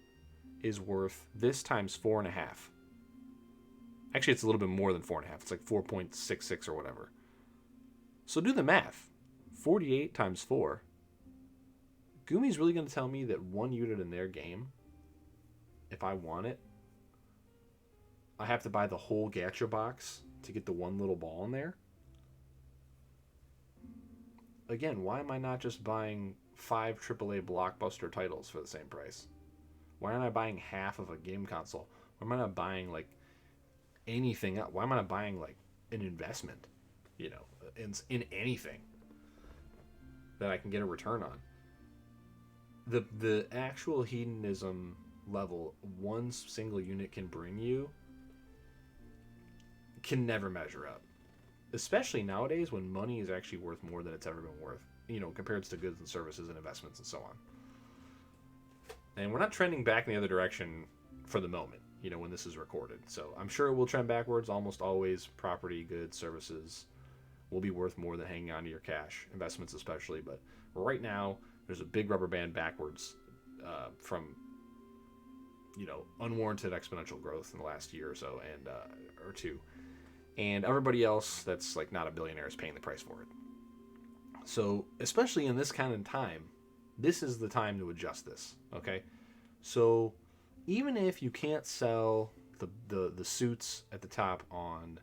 is worth this times 4.5. Actually, it's a little bit more than 4.5. It's like 4.66 or whatever. So do the math. 48 times 4. Gumi's really going to tell me that one unit in their game, if I want it, I have to buy the whole gacha box to get the one little ball in there? Again, why am I not just buying 5 AAA blockbuster titles for the same price? Why aren't I buying half of a game console? Why am I not buying like anything else? Why am I not buying like an investment, in anything that I can get a return on? The actual hedonism level one single unit can bring you can never measure up, especially nowadays when money is actually worth more than it's ever been worth, compared to goods and services and investments and so on. And we're not trending back in the other direction for the moment, when this is recorded. So I'm sure it will trend backwards. Almost always property, goods, services will be worth more than hanging on to your cash, investments especially. But right now, there's a big rubber band backwards from, unwarranted exponential growth in the last year or so and or two. And everybody else that's like not a billionaire is paying the price for it. So especially in this kind of time, this is the time to adjust this, okay? So even if you can't sell the suits at the top on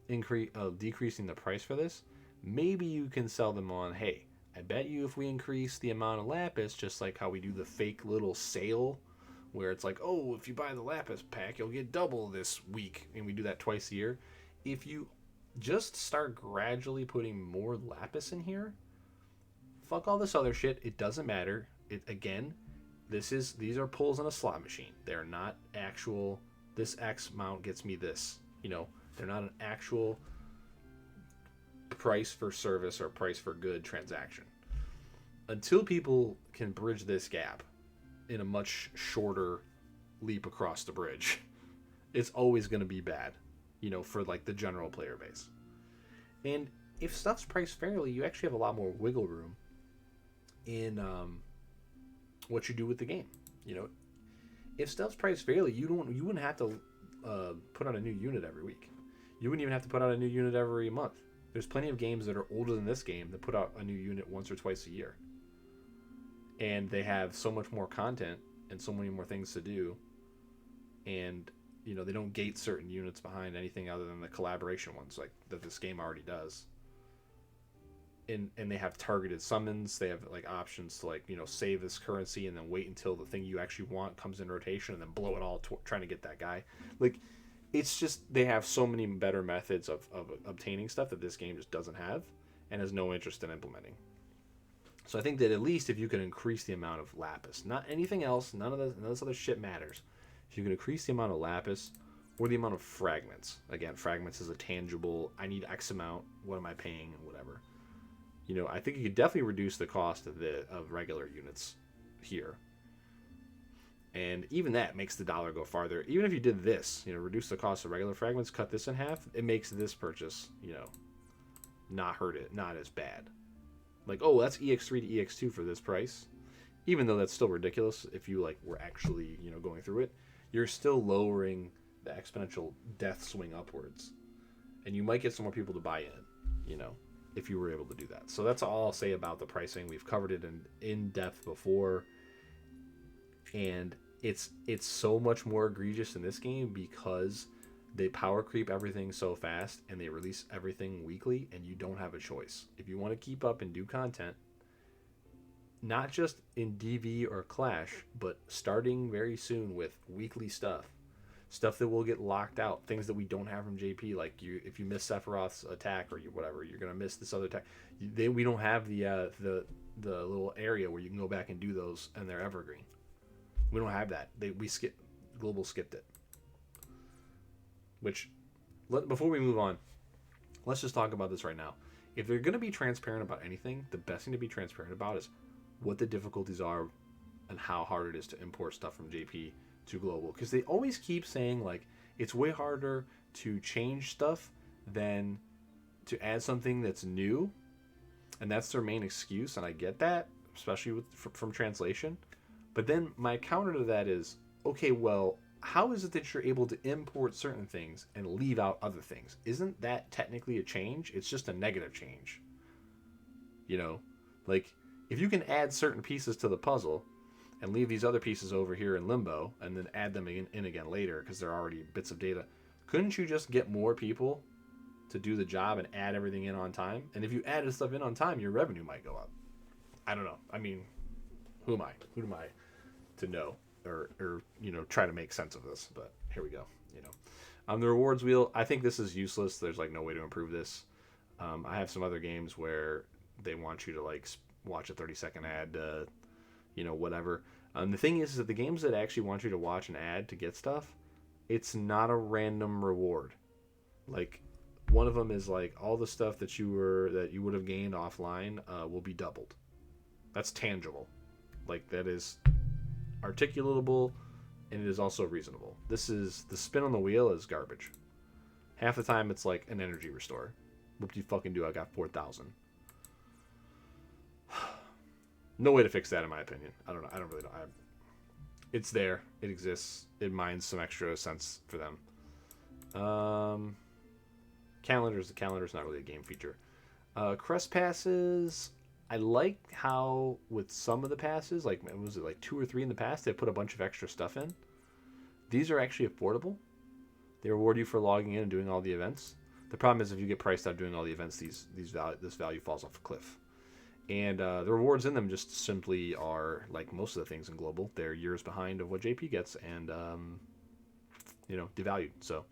decreasing the price for this, maybe you can sell them on, hey, I bet you if we increase the amount of lapis, just like how we do the fake little sale where it's like, oh, if you buy the lapis pack, you'll get double this week, and we do that twice a year. If you just start gradually putting more lapis in here, fuck all this other shit. It doesn't matter. These are pulls on a slot machine. They're not actual, this X amount gets me this. They're not an actual price for service or price for good transaction. Until people can bridge this gap in a much shorter leap across the bridge, it's always going to be bad, for like the general player base. And if stuff's priced fairly, you actually have a lot more wiggle room in what you do with the game. If stuff's priced fairly, you wouldn't have to put out a new unit every week. You wouldn't even have to put out a new unit every month. There's plenty of games that are older than this game that put out a new unit once or twice a year. And they have so much more content and so many more things to do. And, they don't gate certain units behind anything other than the collaboration ones like that this game already does. And they have targeted summons. They have like options to save this currency and then wait until the thing you actually want comes in rotation and then blow it all trying to get that guy. Like, it's just they have so many better methods of obtaining stuff that this game just doesn't have and has no interest in implementing. So I think that at least if you can increase the amount of lapis, not anything else, none of this other shit matters. If you can increase the amount of lapis or the amount of fragments. Again, fragments is a tangible, I need X amount, what am I paying, whatever. I think you could definitely reduce the cost of regular units here. And even that makes the dollar go farther. Even if you did this, reduce the cost of regular fragments, cut this in half, it makes this purchase, not hurt it, not as bad. Like, oh, that's EX3 to EX2 for this price. Even though that's still ridiculous if you were actually, going through it, you're still lowering the exponential death swing upwards. And you might get some more people to buy in, if you were able to do that. So that's all I'll say about the pricing. We've covered it in depth before. And it's so much more egregious in this game because they power creep everything so fast and they release everything weekly and you don't have a choice. If you want to keep up and do content, not just in DV or Clash, but starting very soon with weekly stuff that will get locked out, things that we don't have from JP, like if you miss Sephiroth's attack or whatever, you're gonna miss this other attack. We don't have the little area where you can go back and do those and they're evergreen. We don't have that. Global skipped it. which, before we move on, let's just talk about this right now. If they're going to be transparent about anything, the best thing to be transparent about is what the difficulties are and how hard it is to import stuff from JP to global. Because they always keep saying, like, it's way harder to change stuff than to add something that's new. And that's their main excuse, and I get that, especially from translation. But then my counter to that is, okay, well, how is it that you're able to import certain things and leave out other things? Isn't that technically a change? It's just a negative change. You know, like, if you can add certain pieces to the puzzle and leave these other pieces over here in limbo and then add them in again later because they're already bits of data, couldn't you just get more people to do the job and add everything in on time? And if you added stuff in on time, your revenue might go up. I don't know. I mean, who am I? Who am I to know or you know, try to make sense of this? But here we go. You know, the rewards wheel, I think this is useless. There's like no way to improve this. I have some other games where they want you to like watch a 30-second ad, you know, whatever. The thing is that the games that actually want you to watch an ad to get stuff, it's not a random reward. Like, one of them is like all the stuff that you would have gained offline will be doubled. That's tangible. Like, that is articulatable, and it is also reasonable. This is, the spin on the wheel is garbage. Half the time it's like an energy restore. What do you fucking do? I got 4,000. No way to fix that, in my opinion. I don't know. I don't really know. It's there. It exists. It mines some extra cents for them. Calendars. The calendar's not really a game feature. Crest passes. I like how with some of the passes, like, was it like 2 or 3 in the past, they put a bunch of extra stuff in. These are actually affordable. They reward you for logging in and doing all the events. The problem is if you get priced out doing all the events, this value falls off a cliff. And the rewards in them just simply are, like most of the things in global, they're years behind of what JP gets and, you know, devalued. So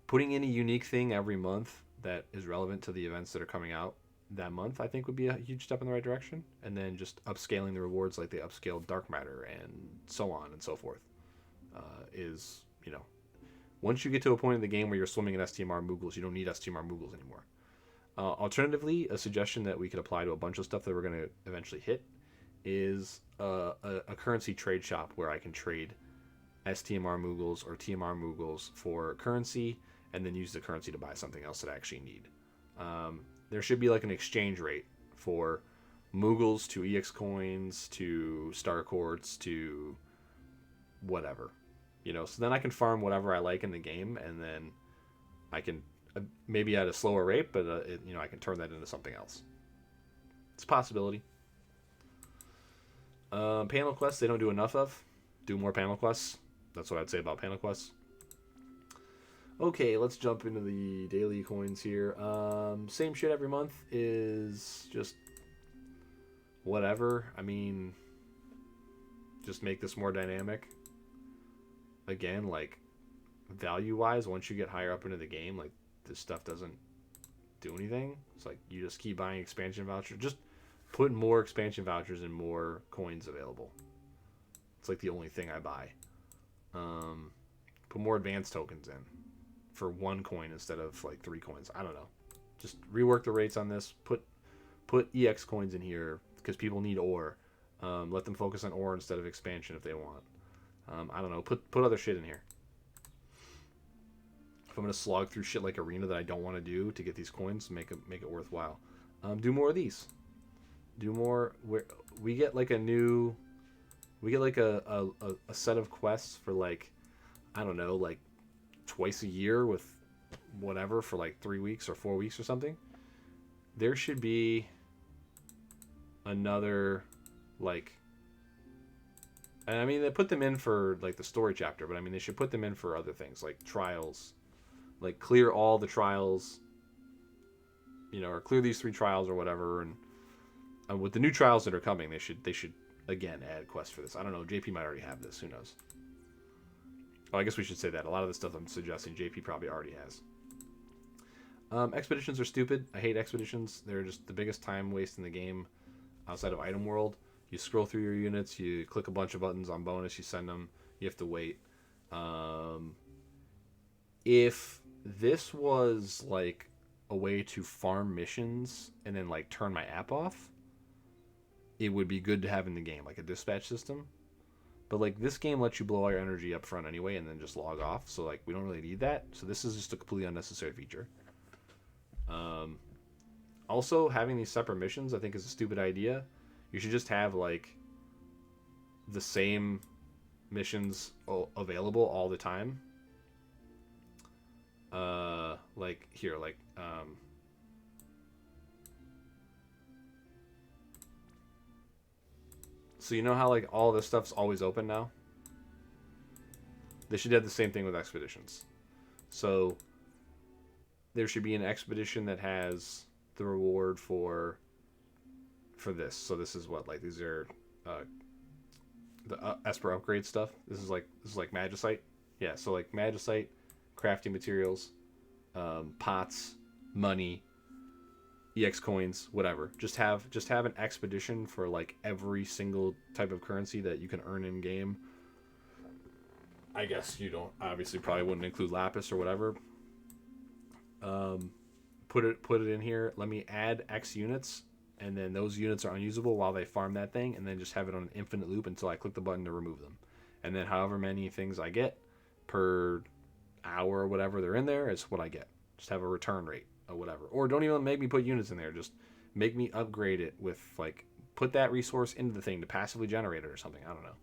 putting in a unique thing every month that is relevant to the events that are coming out that month, I think would be a huge step in the right direction. And then just upscaling the rewards like they upscaled Dark Matter and so on and so forth is, you know, once you get to a point in the game where you're swimming in STMR Moogles, you don't need STMR Moogles anymore. Alternatively, a suggestion that we could apply to a bunch of stuff that we're going to eventually hit is a currency trade shop where I can trade STMR Moogles or TMR Moogles for currency and then use the currency to buy something else that I actually need. There should be like an exchange rate for Moogles to EX coins to Star Quartz to whatever. You know, so then I can farm whatever I like in the game, and then I can maybe at a slower rate, but you know, I can turn that into something else. It's a possibility. Panel quests they don't do enough of. Do more panel quests. That's what I'd say about panel quests. Okay, let's jump into the daily coins here. Same shit every month is just whatever. I mean, just make this more dynamic. Again, like, value-wise, once you get higher up into the game, like, this stuff doesn't do anything. It's like you just keep buying expansion vouchers. Just put more expansion vouchers and more coins available. It's like the only thing I buy. Put more advanced tokens in for 1 coin instead of like 3 coins. I don't know. Just rework the rates on this. Put EX coins in here because people need ore. Let them focus on ore instead of expansion if they want. I don't know. Put other shit in here. If I'm gonna slog through shit like Arena that I don't want to do to get these coins, make it worthwhile. Do more of these. Do more. Where we get like a set of quests for like, I don't know, like twice a year with whatever for like 3 weeks or 4 weeks or something. There should be another like. And I mean, they put them in for like the story chapter, but I mean, they should put them in for other things like trials, like clear all the trials, you know, or clear these 3 trials or whatever. And with the new trials that are coming, they should again add quests for this. I don't know. JP might already have this. Who knows? Oh, I guess we should say that. A lot of the stuff I'm suggesting, JP probably already has. Expeditions are stupid. I hate expeditions. They're just the biggest time waste in the game outside of Item World. You scroll through your units, you click a bunch of buttons on bonus, you send them, you have to wait. if this was like a way to farm missions and then like turn my app off, it would be good to have in the game, like a dispatch system. But like this game lets you blow all your energy up front anyway and then just log off. So like we don't really need that. So this is just a completely unnecessary feature. Also, having these separate missions I think is a stupid idea. You should just have like the same missions available all the time. Like here, like so you know how like all this stuff's always open now? They should have the same thing with expeditions. So there should be an expedition that has the reward for this. So this is what, like, these are the Esper upgrade stuff. This is like magicite. Yeah, so like magicite, crafting materials, pots, money, EX coins, whatever. Just have an expedition for like every single type of currency that you can earn in game. I guess you don't obviously probably wouldn't include lapis or whatever. Put it in here. Let me add X units, and then those units are unusable while they farm that thing, and then just have it on an infinite loop until I click the button to remove them. And then however many things I get per hour or whatever they're in there is what I get. Just have a return rate or whatever. Or don't even make me put units in there. Just make me upgrade it with, like, put that resource into the thing to passively generate it or something. I don't know.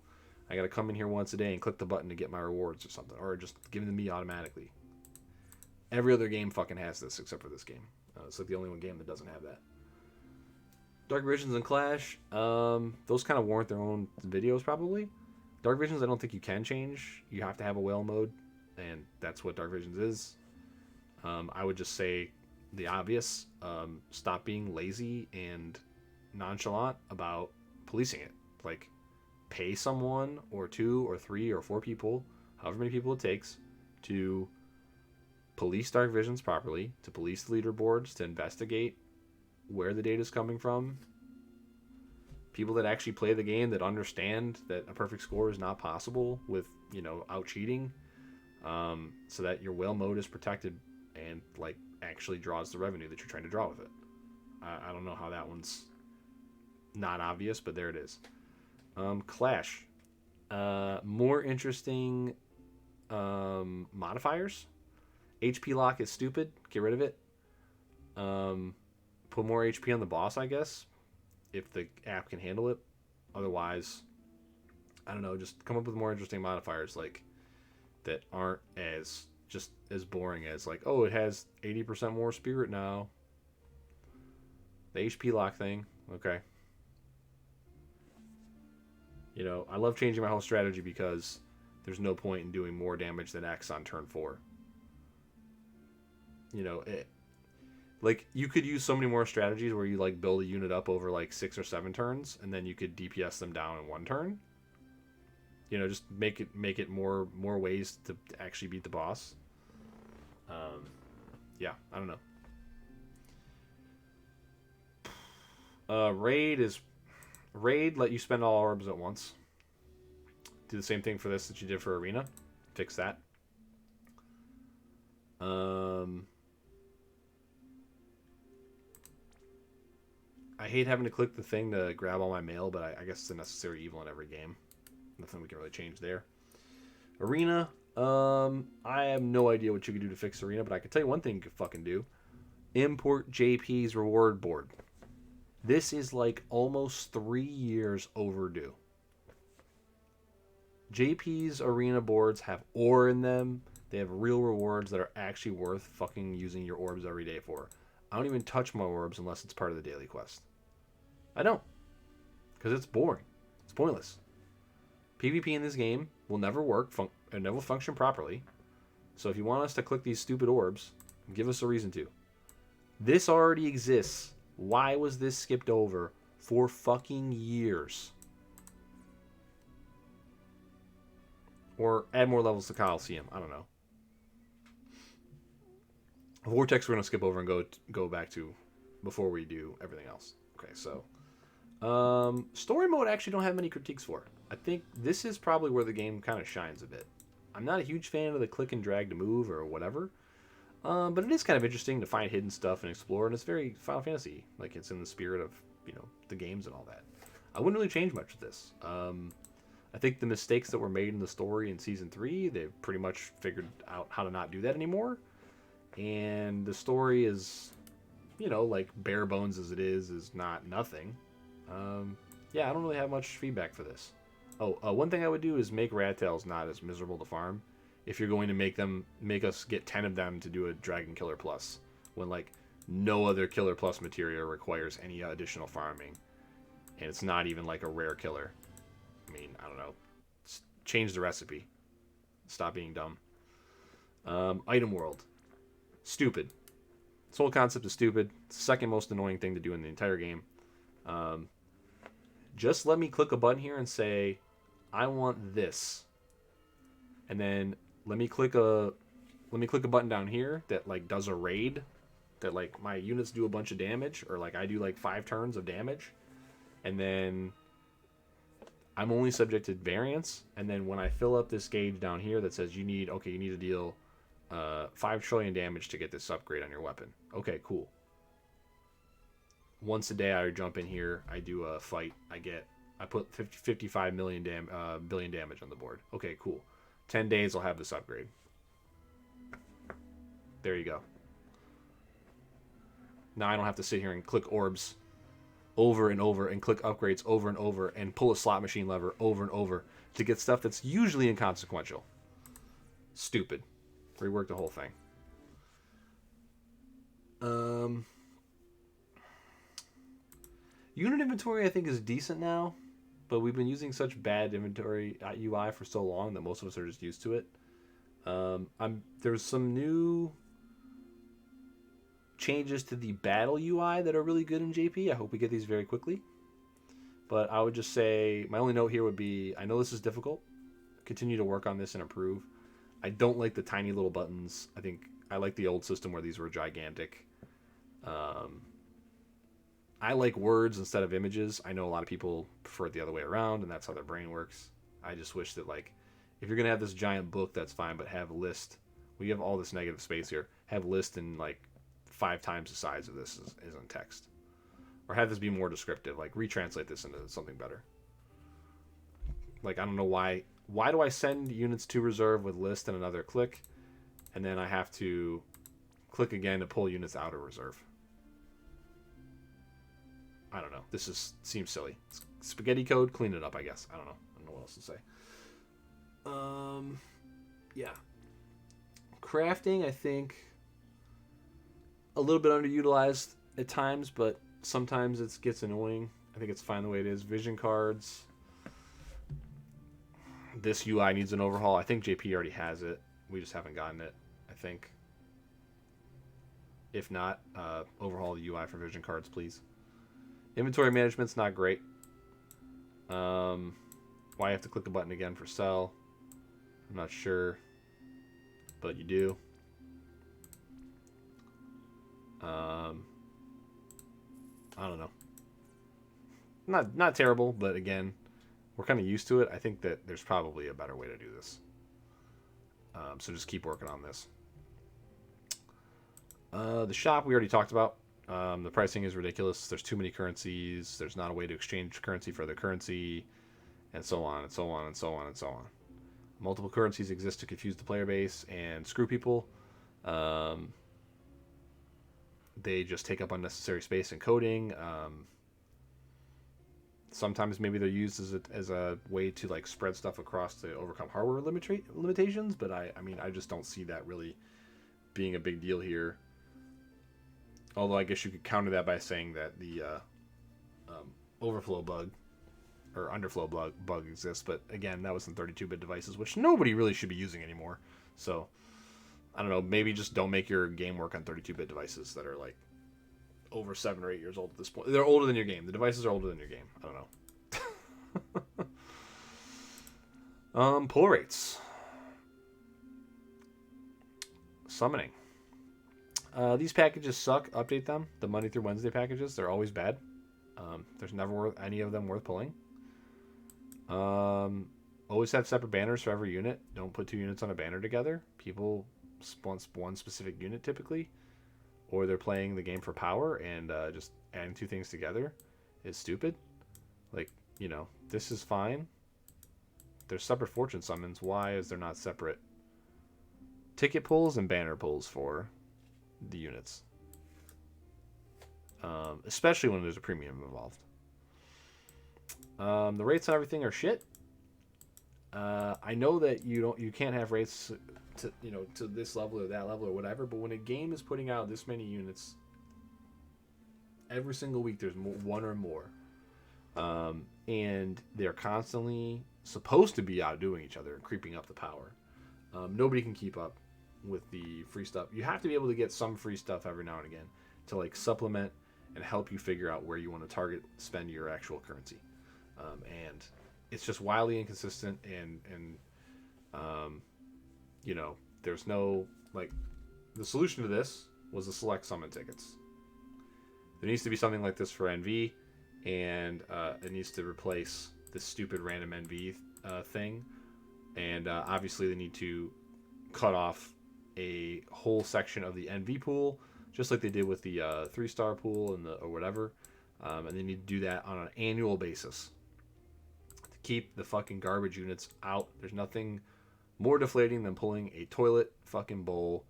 I got to come in here once a day and click the button to get my rewards or something. Or just give them to me automatically. Every other game fucking has this except for this game. It's like the only one game that doesn't have that. Dark Visions and Clash, those kind of warrant their own videos probably. Dark Visions I don't think you can change. You have to have a whale mode, and that's what Dark Visions is. I would just say the obvious. Stop being lazy and nonchalant about policing it. Like, pay someone or 2 or 3 or 4 people, however many people it takes, to police Dark Visions properly, to police the leaderboards, to investigate where the data is coming from. People that actually play the game, that understand that a perfect score is not possible with, out cheating, so that your whale mode is protected and like actually draws the revenue that you're trying to draw with it. I don't know how that one's not obvious, but there it is. Clash, more interesting modifiers. HP lock is stupid. Get rid of it. Put more HP on the boss, I guess, if the app can handle it. Otherwise, I don't know. Just come up with more interesting modifiers, like, that aren't as boring as, like, oh, it has 80% more spirit now. The HP lock thing, okay. I love changing my whole strategy because there's no point in doing more damage than X on turn 4. Like, you could use so many more strategies where you, like, build a unit up over, like, 6 or 7 turns, and then you could DPS them down in 1 turn. Just make it more ways to actually beat the boss. Yeah, I don't know. Raid let you spend all orbs at once. Do the same thing for this that you did for Arena. Fix that. I hate having to click the thing to grab all my mail, but I guess it's a necessary evil in every game. Nothing we can really change there. Arena, I have no idea what you can do to fix Arena, but I can tell you one thing you can fucking do. Import JP's reward board. This is like almost 3 years overdue. JP's Arena boards have ore in them. They have real rewards that are actually worth fucking using your orbs every day for. I don't even touch my orbs unless it's part of the daily quest. I don't. Because it's boring. It's pointless. PvP in this game will never work and never function properly. So if you want us to click these stupid orbs, give us a reason to. This already exists. Why was this skipped over for fucking years? Or add more levels to Coliseum. I don't know. Vortex we're going to skip over and go back to before we do everything else. Okay, so story mode I actually don't have many critiques for. I think this is probably where the game kind of shines a bit. I'm not a huge fan of the click and drag to move or whatever. But it is kind of interesting to find hidden stuff and explore, and it's very Final Fantasy. Like, it's in the spirit of, the games and all that. I wouldn't really change much with this. I think the mistakes that were made in the story in Season 3, they've pretty much figured out how to not do that anymore. And the story is, like, bare bones as it is not nothing. Yeah, I don't really have much feedback for this. One thing I would do is make Radtails not as miserable to farm. If you're going to make us get 10 of them to do a Dragon Killer Plus, when like no other Killer Plus material requires any additional farming, and it's not even like a rare killer. I mean, I don't know. Change the recipe. Stop being dumb. Item world. Stupid. This whole concept is stupid. It's the second most annoying thing to do in the entire game. Just let me click a button here and say, I want this. And then let me click a button down here that like does a raid, that like my units do a bunch of damage, or like I do like 5 turns of damage, and then I'm only subject to variance. And then when I fill up this gauge down here that says you need to deal 5 trillion damage to get this upgrade on your weapon. Okay, cool. Once a day I jump in here, I do a fight, I put 55 billion damage on the board. Okay, cool. 10 days I'll have this upgrade. There you go. Now I don't have to sit here and click orbs over and over and click upgrades over and over and pull a slot machine lever over and over to get stuff that's usually inconsequential. Stupid. Rework the whole thing. Unit inventory I think is decent now, but we've been using such bad inventory UI for so long that most of us are just used to it. There's some new changes to the battle UI that are really good in JP. I hope we get these very quickly. But I would just say, my only note here would be, I know this is difficult. Continue to work on this and improve. I don't like the tiny little buttons. I think I like the old system where these were gigantic. I like words instead of images. I know a lot of people prefer it the other way around, and that's how their brain works. I just wish that, like, if you're going to have this giant book, that's fine, but have list. We have all this negative space here. Have list in, like, 5 times the size of this is in text. Or have this be more descriptive. Like, retranslate this into something better. Like, I don't know why. Why do I send units to reserve with list and another click, and then I have to click again to pull units out of reserve? I don't know. This seems silly. It's spaghetti code, clean it up, I guess. I don't know. I don't know what else to say. Yeah. Crafting, I think, a little bit underutilized at times, but sometimes it gets annoying. I think it's fine the way it is. Vision cards. This UI needs an overhaul. I think JP already has it. We just haven't gotten it, I think. If not, overhaul the UI for vision cards, please. Inventory management's not great. Why I have to click a button again for sell, I'm not sure, but you do. I don't know. Not terrible, but again, we're kind of used to it. I think that there's probably a better way to do this. So just keep working on this. The shop we already talked about. The pricing is ridiculous. There's too many currencies. There's not a way to exchange currency for other currency, and so on and so on and so on and so on. Multiple currencies exist to confuse the player base and screw people. They just take up unnecessary space in coding. Sometimes maybe they're used as a way to like spread stuff across to overcome hardware limitations, but I mean I just don't see that really being a big deal here. Although I guess you could counter that by saying that the overflow bug or underflow bug exists, but again, that was in 32-bit devices, which nobody really should be using anymore. So I don't know, maybe just don't make your game work on 32-bit devices that are like over 7 or 8 years old at this point. They're older than your game. The devices are older than your game. I don't know. Pull rates. Summoning. These packages suck. Update them. The Monday through Wednesday packages, they're always bad. There's never any of them worth pulling. always have separate banners for every unit. Don't put 2 units on a banner together. People want one specific unit typically, or they're playing the game for power, and just adding 2 things together is stupid. Like, this is fine. There's separate fortune summons. Why is there not separate ticket pulls and banner pulls for the units? Especially when there's a premium involved. The rates on everything are shit. I know that you can't have rates to this level or that level or whatever, but when a game is putting out this many units every single week, there's one or more, and they're constantly supposed to be outdoing each other and creeping up the power. Nobody can keep up with the free stuff. You have to be able to get some free stuff every now and again to like supplement and help you figure out where you want to spend your actual currency. And it's just wildly inconsistent, and there's no, like, the solution to this was the select summon tickets. There needs to be something like this for NV, and it needs to replace this stupid random NV thing, and obviously they need to cut off a whole section of the NV pool, just like they did with the 3-star pool or whatever, and they need to do that on an annual basis to keep the fucking garbage units out. There's nothing more deflating than pulling a toilet fucking bowl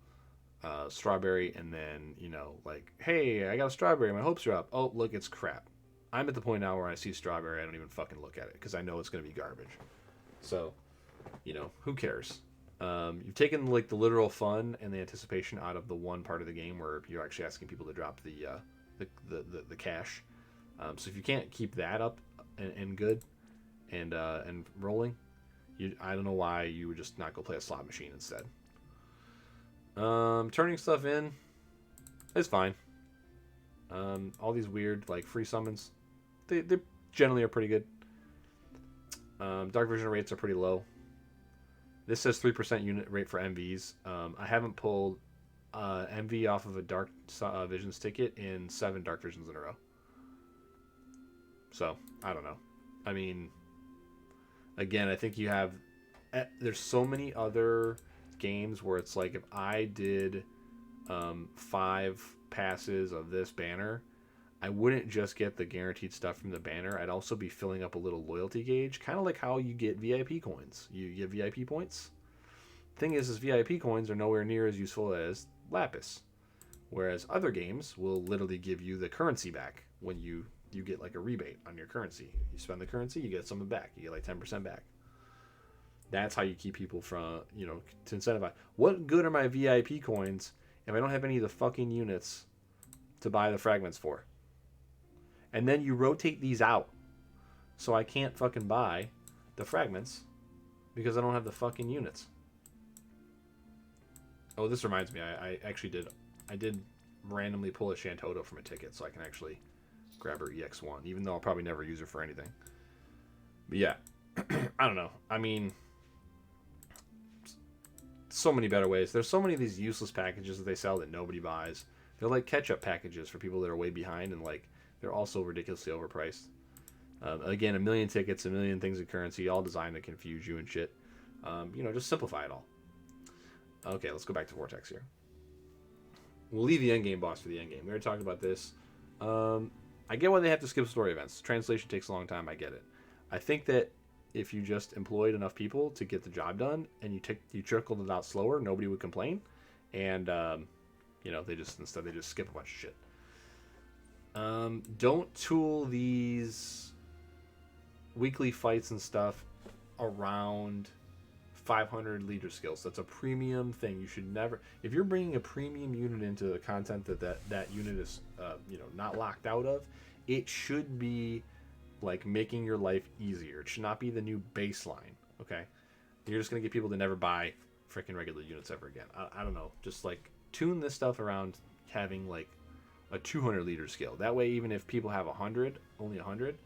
strawberry, and then like, hey, I got a strawberry, my hopes are up. Oh, look, it's crap. I'm at the point now where I see strawberry, I don't even fucking look at it because I know it's going to be garbage. So, who cares? You've taken like the literal fun and the anticipation out of the one part of the game where you're actually asking people to drop the cash. So if you can't keep that up and good and rolling, I don't know why you would just not go play a slot machine instead. Turning stuff in is fine. All these weird like free summons, they generally are pretty good. Dark vision rates are pretty low. This says 3% unit rate for MVs. I haven't pulled MV off of a dark visions ticket in 7 dark visions in a row. So I don't know. I mean, again, I think you have. There's so many other games where it's like if I did 5 passes of this banner, I wouldn't just get the guaranteed stuff from the banner. I'd also be filling up a little loyalty gauge, kind of like how you get VIP coins. You get VIP points. Thing is VIP coins are nowhere near as useful as Lapis, whereas other games will literally give you the currency back when you get like a rebate on your currency. You spend the currency, you get something back. You get like 10% back. That's how you keep people from, to incentivize. What good are my VIP coins if I don't have any of the fucking units to buy the fragments for? And then you rotate these out. So I can't fucking buy the fragments because I don't have the fucking units. Oh, this reminds me. I did randomly pull a Shantoto from a ticket so I can actually grab her EX1, even though I'll probably never use her for anything. But yeah, I don't know. I mean, so many better ways. There's so many of these useless packages that they sell that nobody buys. They're like catch-up packages for people that are way behind, and like they're also ridiculously overpriced. Again, 1 million tickets, 1 million things in currency, all designed to confuse you and shit. Just simplify it all. Okay, let's go back to Vortex here. We'll leave the endgame boss for the endgame. We already talked about this. I get why they have to skip story events. Translation takes a long time. I get it. I think that if you just employed enough people to get the job done and you trickled it out slower, nobody would complain. And they just skip a bunch of shit. Don't tool these weekly fights and stuff around 500 leader skills. That's a premium thing. You should never, if you're bringing a premium unit into the content that unit is not locked out of, it should be like making your life easier. It should not be the new baseline. Okay, you're just gonna get people to never buy freaking regular units ever again. I don't know, just like tune this stuff around having like a 200 leader skill. That way, even if people have only 100,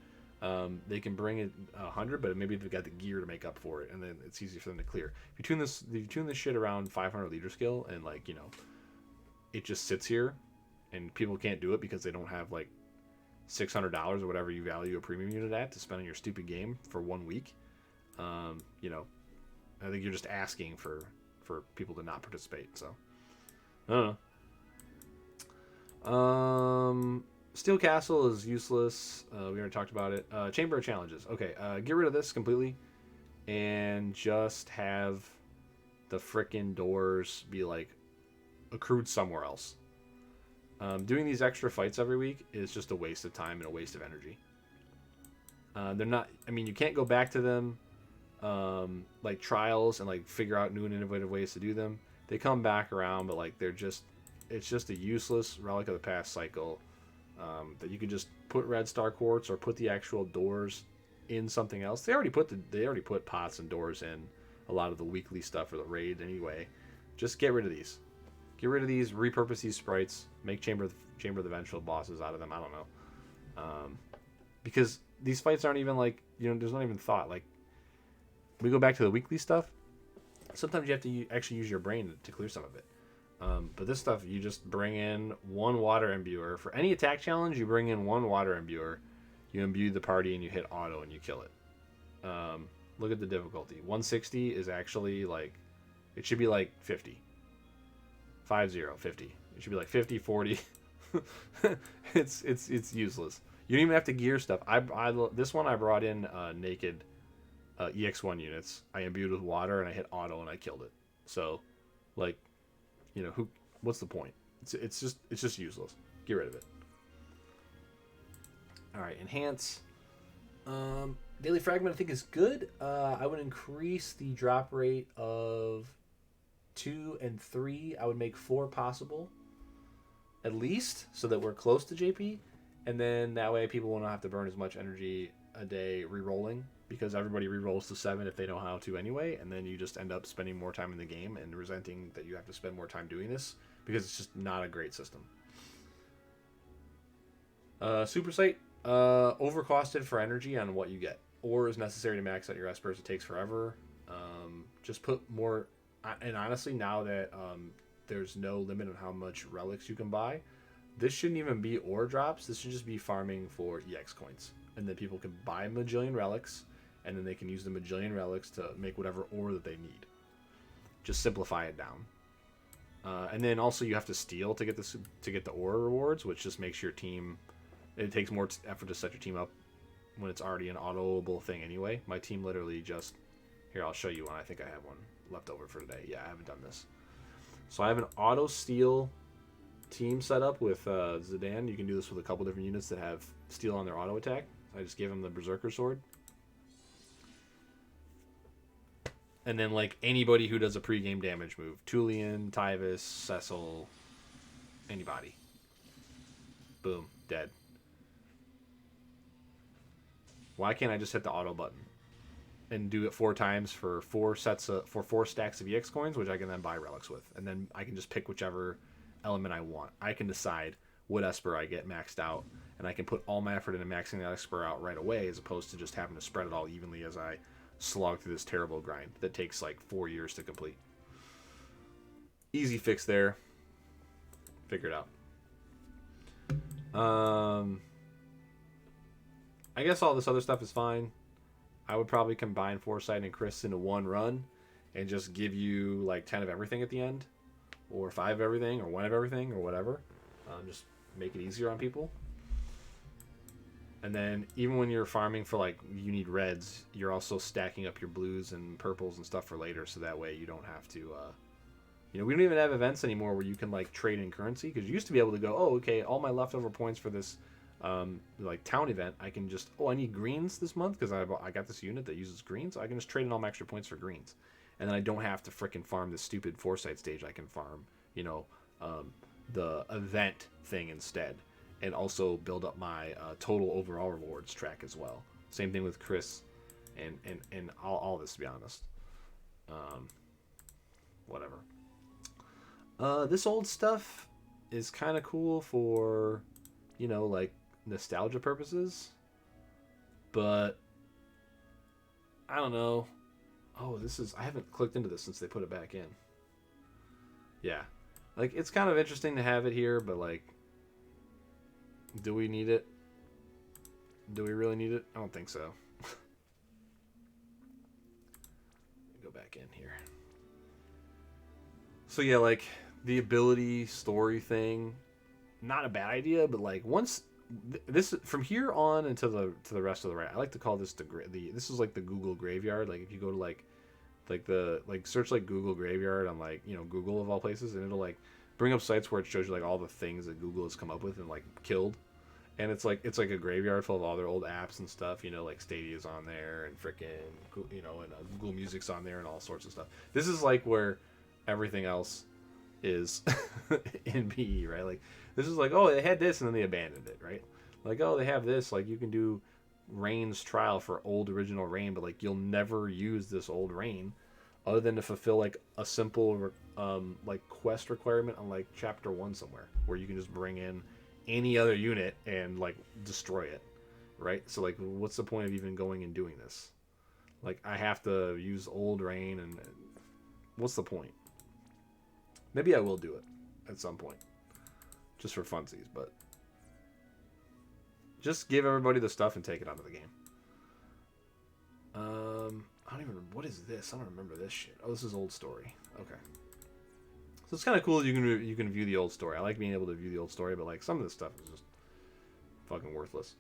they can bring it 100, but maybe they've got the gear to make up for it, and then it's easy for them to clear. If you tune this shit around 500 leader skill, and like it just sits here, and people can't do it because they don't have like $600 or whatever you value a premium unit at to spend on your stupid game for 1 week. You know, I think you're just asking for people to not participate. So I don't know. Steel Castle is useless. We already talked about it. Chamber of Challenges. Okay, get rid of this completely, and just have the frickin' doors be like accrued somewhere else. Doing these extra fights every week is just a waste of time and a waste of energy. They're not. I mean, you can't go back to them like trials and like figure out new and innovative ways to do them. They come back around, but like it's just a useless relic of the past cycle. That you can just put red star quartz or put the actual doors in something else. They already put pots and doors in a lot of the weekly stuff for the raid anyway. Just get rid of these. Get rid of these. Repurpose these sprites. Make Chamber of the Vengeful bosses out of them. I don't know, because these fights aren't even like, you know, there's not even thought. Like, we go back to the weekly stuff. Sometimes you have to actually use your brain to clear some of it. But this stuff, you just bring in one water imbuer. For any attack challenge, you bring in one water imbuer. You imbue the party and you hit auto and you kill it. Look at the difficulty. 160 is actually like, it should be like 50. 50. It should be like 50, 40. It's useless. You don't even have to gear stuff. This one I brought in naked EX1 units. I imbued with water and I hit auto and I killed it. So, like, you know, what's the point? It's just useless. Get rid of it. All right, enhance. Daily fragment I think is good. I would increase the drop rate of 2 and 3. I would make 4 possible, at least, so that we're close to JP, and then that way people won't have to burn as much energy a day re-rolling, because everybody re-rolls to 7 if they know how to anyway, and then you just end up spending more time in the game and resenting that you have to spend more time doing this, because it's just not a great system. Super Sight, overcosted for energy on what you get. Ore is necessary to max out your espers. It takes forever. Just put more, and honestly, now that there's no limit on how much relics you can buy, this shouldn't even be ore drops. This should just be farming for EX coins. And then people can buy a majillion relics, and then they can use the majillion relics to make whatever ore that they need. Just simplify it down. And then also you have to steal to get the ore rewards, which just makes your team. It takes more effort to set your team up when it's already an autoable thing anyway. My team literally just, here, I'll show you one. I think I have one left over for today. Yeah, I haven't done this. So I have an auto steal team set up with Zidane. You can do this with a couple different units that have steal on their auto attack. I just gave him the Berserker Sword. And then, like, anybody who does a pre-game damage move. Tulian, Tyvis, Cecil, anybody. Boom, dead. Why can't I just hit the auto button and do it 4 times for 4 stacks of EX coins, which I can then buy relics with, and then I can just pick whichever element I want. I can decide what Esper I get maxed out, and I can put all my effort into maxing that Esper out right away, as opposed to just having to spread it all evenly as I slog through this terrible grind that takes like 4 years to complete. Easy fix there. Figure it out. I guess all this other stuff is fine. I would probably combine Foresight and Chris into one run and just give you like 10 of everything at the end, or 5 of everything, or 1 of everything, or whatever. Just make it easier on people. And then even when you're farming for, like, you need reds, you're also stacking up your blues and purples and stuff for later, so that way you don't have to, you know, we don't even have events anymore where you can, like, trade in currency, because you used to be able to go, oh, okay, all my leftover points for this, like, town event, I can just, oh, I need greens this month, because I got this unit that uses greens, so I can just trade in all my extra points for greens. And then I don't have to frickin' farm this stupid Foresight stage. I can farm, you know, the event thing instead, and also build up my total overall rewards track as well. Same thing with Chris and all this, to be honest. Whatever. This old stuff is kind of cool for, you know, like, nostalgia purposes, but I don't know. Oh, I haven't clicked into this since they put it back in. Yeah. Like, it's kind of interesting to have it here, but, like, do we need it? Do we really need it? I don't think so. back in here. So yeah, like the ability story thing, not a bad idea, but like once this from here on into the rest of the right, I like to call this the this is like the Google graveyard. Like if you go to like the search like Google graveyard on like Google of all places, and it'll like bring up sites where it shows you like all the things that Google has come up with and like killed. And it's like a graveyard full of all their old apps and stuff, like Stadia's on there and freaking, and Google Music's on there and all sorts of stuff. This is like where everything else is in PE, right? Like this is like, oh, they had this and then they abandoned it, right? Like, oh, they have this, like you can do Rain's trial for old original Rain, but like you'll never use this old Rain other than to fulfill like a simple like quest requirement on like chapter 1 somewhere where you can just bring in any other unit and like destroy it, right? So like what's the point of even going and doing this? Like I have to use old Rain, and what's the point? Maybe I will do it at some point just for funsies, but just give everybody the stuff and take it out of the game. I don't even, what is this? I don't remember this shit. Oh, this is old story. Okay. So it's kind of cool that you can view the old story. I like being able to view the old story, but like some of this stuff is just fucking worthless.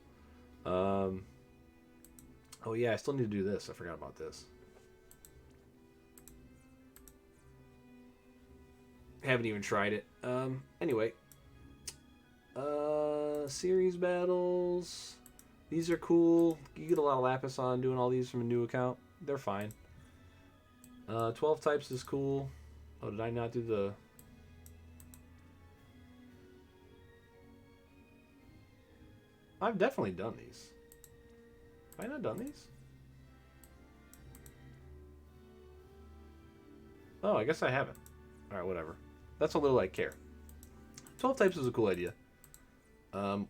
Oh yeah, I still need to do this. I forgot about this. Haven't even tried it. Anyway. Series battles. These are cool. You get a lot of Lapis on doing all these from a new account. They're fine. 12 types is cool. Oh, did I not do the... I've definitely done these. Have I not done these? Oh, I guess I haven't. Alright, whatever. That's a little I care. 12 types is a cool idea.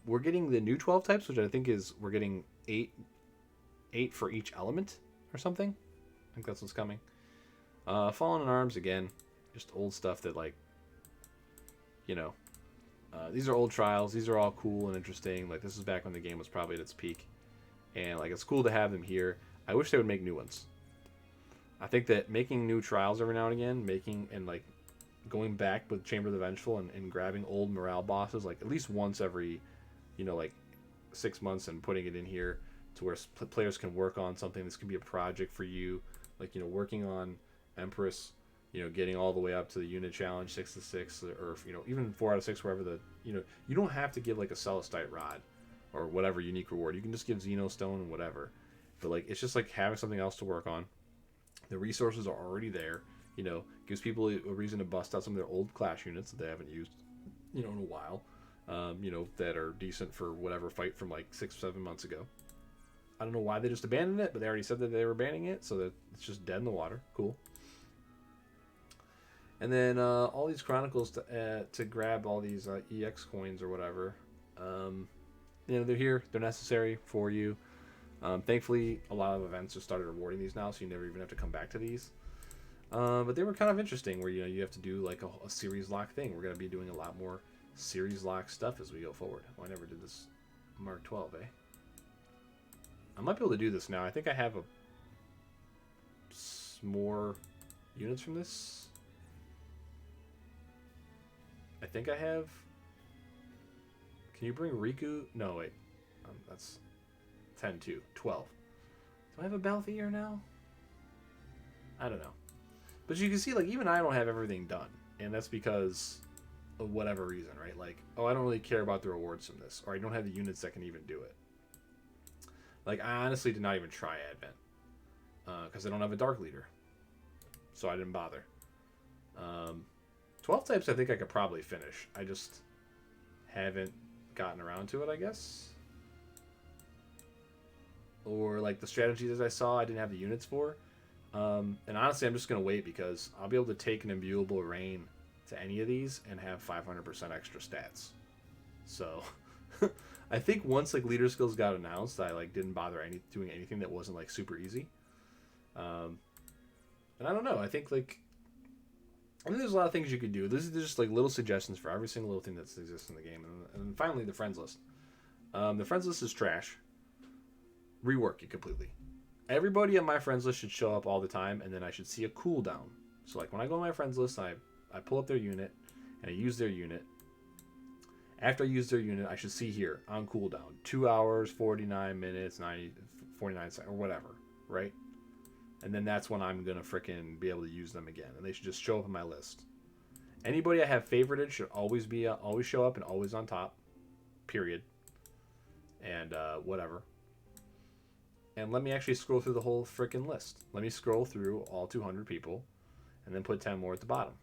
We're getting the new 12 types, which I think is... We're getting 8 for each element or something. I think that's what's coming. Fallen in Arms, again. Just old stuff that, like, these are old trials. These are all cool and interesting. Like, this is back when the game was probably at its peak. And, like, it's cool to have them here. I wish they would make new ones. I think that making new trials every now and again, going back with Chamber of the Vengeful and grabbing old morale bosses, like, at least once every, like, 6 months and putting it in here to where players can work on something. This could be a project for you. Like, working on Empress, getting all the way up to the unit challenge 6-6, or even 4 out of 6, wherever the you don't have to give like a Celestite rod or whatever unique reward. You can just give Xenostone and whatever. But like it's just like having something else to work on. The resources are already there. Gives people a reason to bust out some of their old clash units that they haven't used, in a while. That are decent for whatever fight from like 6-7 months ago. I don't know why they just abandoned it, but they already said that they were banning it, so that it's just dead in the water. Cool. And then all these chronicles to grab all these EX coins or whatever. They're here. They're necessary for you. Thankfully, a lot of events have started rewarding these now, so you never even have to come back to these. But they were kind of interesting, where you have to do like a series lock thing. We're gonna be doing a lot more series lock stuff as we go forward. Oh, I never did this Mark 12, eh? I might be able to do this now. I think I have more units from this. I think I have. Can you bring Riku? No, wait. That's 10-2. 12. Do I have a Balthier now? I don't know. But you can see, like, even I don't have everything done. And that's because of whatever reason, right? Like, oh, I don't really care about the rewards from this. Or I don't have the units that can even do it. Like, I honestly did not even try Advent. Because I don't have a Dark Leader. So I didn't bother. 12 types I think I could probably finish. I just haven't gotten around to it, I guess. Or, like, the strategies I saw, I didn't have the units for. And honestly, I'm just going to wait because I'll be able to take an imbuable rain to any of these and have 500% extra stats. So, I think once, like, leader skills got announced, I, like, didn't bother doing anything that wasn't, like, super easy. And I don't know. I think, like, there's a lot of things you could do. This is just, like, little suggestions for every single little thing that exists in the game. And then finally, the friends list. The friends list is trash. Rework it completely. everybody on my friends list should show up all the time, and then I should see a cooldown. So like when I go on my friends list, I pull up their unit and I use their unit. After I use their unit, I should see here on cooldown 2 hours, 49 minutes, 49 seconds, or whatever, right? And then that's when I'm gonna frickin' be able to use them again, and they should just show up on my list. Anybody I have favorited should always show up and always on top, period. And whatever. And let me actually scroll through the whole frickin' list. Let me scroll through all 200 people, and then put 10 more at the bottom.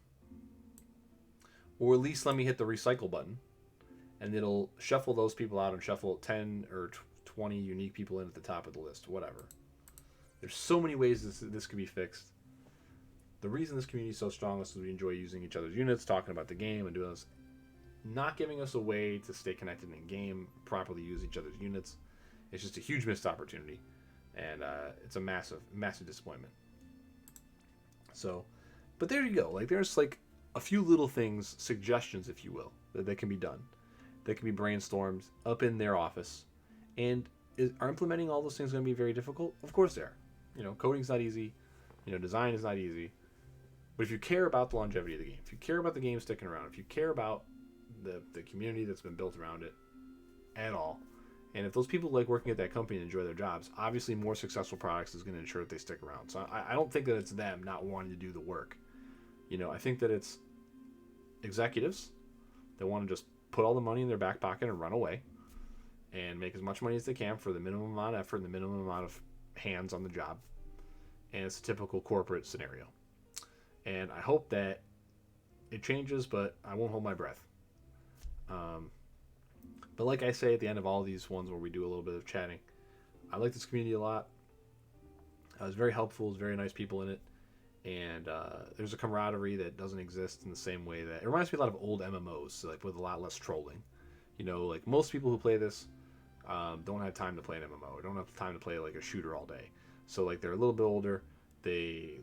Or at least let me hit the recycle button, and it'll shuffle those people out and shuffle 10 or 20 unique people in at the top of the list, whatever. There's so many ways this could be fixed. The reason this community is so strong is because we enjoy using each other's units, talking about the game, and doing this. Not giving us a way to stay connected in game, properly use each other's units. It's just a huge missed opportunity, and it's a massive, massive disappointment. So, but there you go. Like, there's like a few little things, suggestions, if you will, that can be done. That can be brainstormed up in their office. And are implementing all those things going to be very difficult? Of course they are. You know, coding's not easy. You know, design is not easy. But if you care about the longevity of the game, if you care about the game sticking around, if you care about the community that's been built around it at all, and if those people like working at that company and enjoy their jobs, obviously more successful products is going to ensure that they stick around. So I don't think that it's them not wanting to do the work. You know, I think that it's executives that want to just put all the money in their back pocket and run away and make as much money as they can for the minimum amount of effort and the minimum amount of hands on the job. And it's a typical corporate scenario. And I hope that it changes, but I won't hold my breath. But like I say at the end of all these ones where we do a little bit of chatting, I like this community a lot. It was very helpful. There's very nice people in it. And there's a camaraderie that doesn't exist in the same way that... It reminds me a lot of old MMOs, so like with a lot less trolling. You know, like most people who play this don't have time to play an MMO or don't have time to play like a shooter all day. So like they're a little bit older. They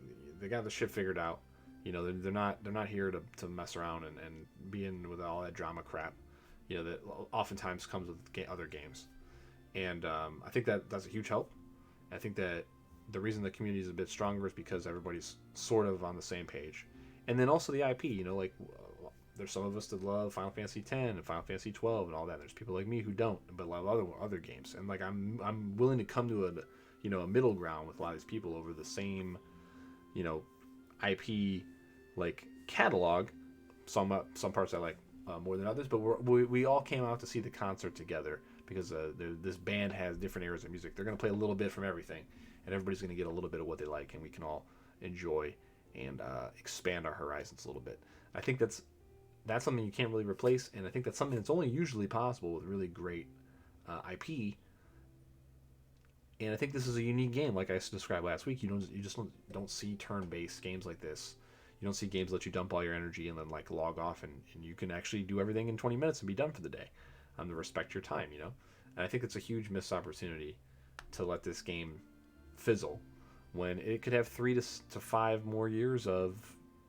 got the shit figured out. You know, they're not here to mess around and be in with all that drama crap, you know, that oftentimes comes with other games. And I think that's a huge help. I think that the reason the community is a bit stronger is because everybody's sort of on the same page. And then also the IP, you know, like there's some of us that love Final Fantasy X and Final Fantasy 12 and all that. There's people like me who don't, but love other games. And like I'm willing to come to a middle ground with a lot of these people over the same, you know, IP like catalog. Some parts I like more than others, but we all came out to see the concert together because this band has different eras of music. They're going to play a little bit from everything, and everybody's going to get a little bit of what they like, and we can all enjoy and expand our horizons a little bit. I think that's something you can't really replace, and I think that's something that's only usually possible with really great IP. And I think this is a unique game, like I described last week. You just don't see turn-based games like this. You don't see games that let you dump all your energy and then like log off, and you can actually do everything in 20 minutes and be done for the day. To respect your time, you know. And I think it's a huge missed opportunity to let this game fizzle when it could have 3 to 5 more years of,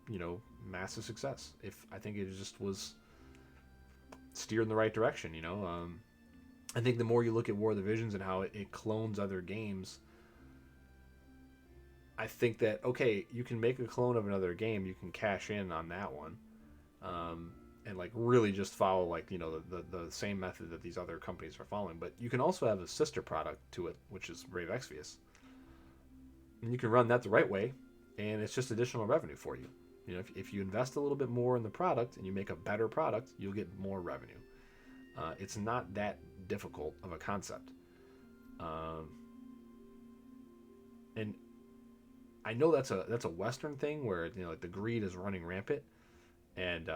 you know, massive success. If I think it just was steered in the right direction, you know. I think the more you look at War of the Visions and how it clones other games, I think that, okay, you can make a clone of another game, you can cash in on that one, and like really just follow like, you know, the same method that these other companies are following. But you can also have a sister product to it, which is Brave Exvius, and you can run that the right way, and it's just additional revenue for you. You know, if you invest a little bit more in the product and you make a better product, you'll get more revenue. It's not that difficult of a concept, and I know that's a Western thing where, you know, like the greed is running rampant, and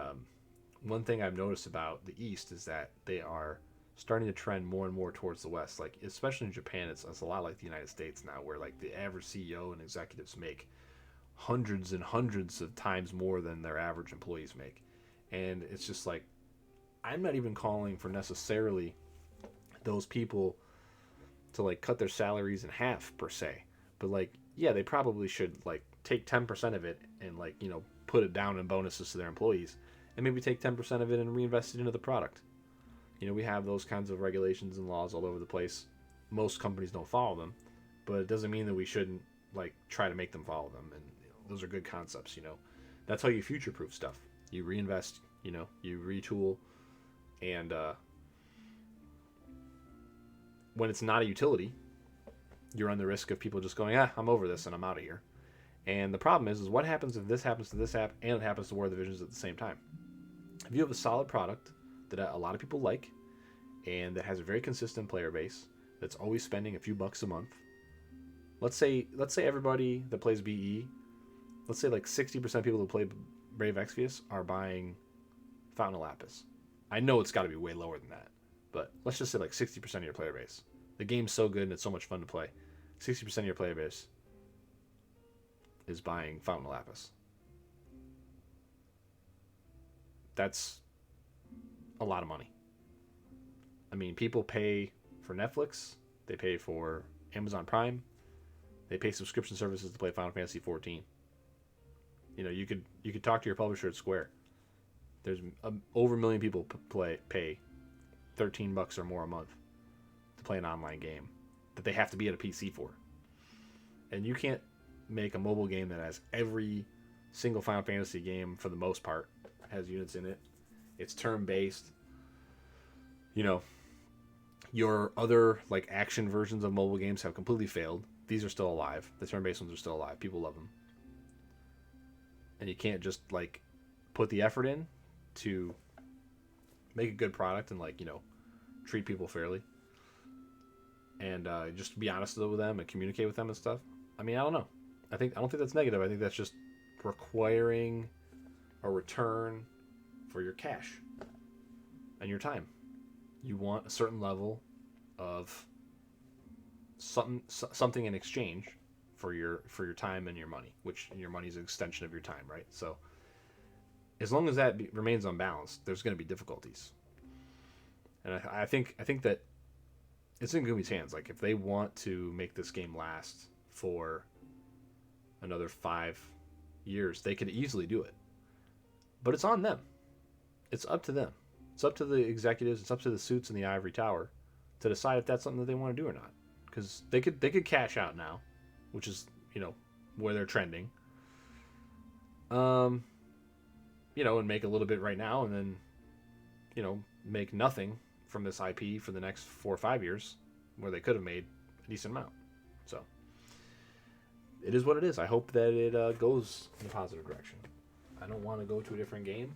one thing I've noticed about the East is that they are starting to trend more and more towards the West. Like especially in Japan, it's a lot like the United States now, where like the average CEO and executives make hundreds and hundreds of times more than their average employees make, and it's just like, I'm not even calling for necessarily those people to like cut their salaries in half per se, but like, yeah, they probably should like take 10% of it and like, you know, put it down in bonuses to their employees, and maybe take 10% of it and reinvest it into the product. You know, we have those kinds of regulations and laws all over the place. Most companies don't follow them, but it doesn't mean that we shouldn't like try to make them follow them. And those are good concepts. That's how you future-proof stuff. You reinvest. You retool, and when it's not a utility, you run the risk of people just going, I'm over this and I'm out of here. And the problem is what happens if this happens to this app and it happens to War of the Visions at the same time? If you have a solid product that a lot of people like and that has a very consistent player base that's always spending a few bucks a month, let's say everybody that plays BE, let's say like 60% of people that play Brave Exvius are buying Fountain of Lapis. I know it's got to be way lower than that, but let's just say like 60% of your player base. The game's so good and it's so much fun to play. 60% of your player base is buying Fountain of Lapis. That's a lot of money. I mean, people pay for Netflix, they pay for Amazon Prime, they pay subscription services to play Final Fantasy 14. You could talk to your publisher at Square. There's over 1 million people pay $13 or more a month to play an online game that they have to be at a PC for. And you can't make a mobile game that has every single Final Fantasy game, for the most part, has units in it. It's turn-based. Your other like action versions of mobile games have completely failed. These are still alive. The turn-based ones are still alive. People love them. And you can't just like put the effort in to make a good product and treat people fairly and just be honest with them and communicate with them and stuff. I mean, I don't know. I don't think that's negative. I think that's just requiring a return for your cash and your time. You want a certain level of something in exchange for your time and your money, which your money is an extension of your time, right? So as long as that remains unbalanced, there's going to be difficulties. And I think that it's in Gumi's hands. Like, if they want to make this game last for another 5 years, they could easily do it. But it's on them. It's up to them. It's up to the executives. It's up to the suits in the ivory tower to decide if that's something that they want to do or not. Because they could cash out now, which is where they're trending. And make a little bit right now, and then make nothing from this IP for the next 4 or 5 years, where they could have made a decent amount. So it is what it is. I hope that it goes in a positive direction. I don't want to go to a different game.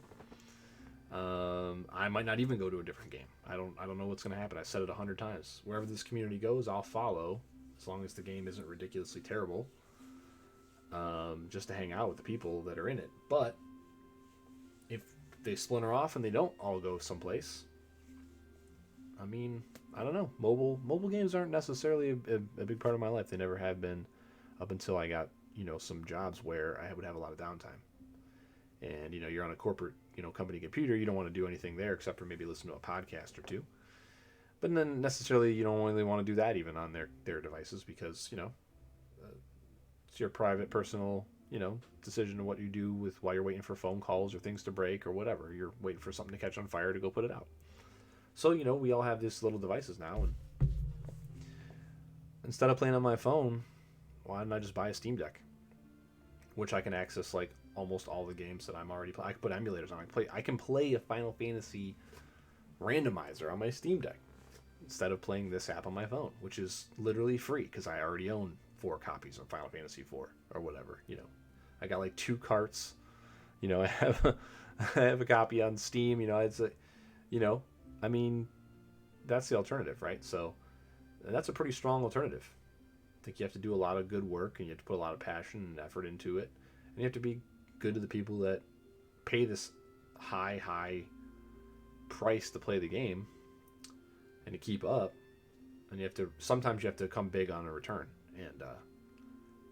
I might not even go to a different game. I don't know what's going to happen. I said it 100 times. Wherever this community goes, I'll follow, as long as the game isn't ridiculously terrible. Just to hang out with the people that are in it. But if they splinter off and they don't all go someplace, I mean, I don't know. Mobile games aren't necessarily a big part of my life. They never have been, up until I got some jobs where I would have a lot of downtime. And you're on a corporate company computer. You don't want to do anything there except for maybe listen to a podcast or two. But then necessarily you don't really want to do that even on their devices, because it's your private, personal decision of what you do with while you're waiting for phone calls or things to break or whatever. You're waiting for something to catch on fire to go put it out. So we all have these little devices now, and instead of playing on my phone, why don't I just buy a Steam Deck, which I can access like almost all the games that I'm already playing. I can put emulators on. I can play a Final Fantasy randomizer on my Steam Deck instead of playing this app on my phone, which is literally free because I already own 4 copies of Final Fantasy 4 or whatever. I got like 2 carts. I have a copy on Steam. It's I mean, that's the alternative, right? So that's a pretty strong alternative. I think you have to do a lot of good work, and you have to put a lot of passion and effort into it, and you have to be good to the people that pay this high price to play the game and to keep up. And sometimes you have to come big on a return. And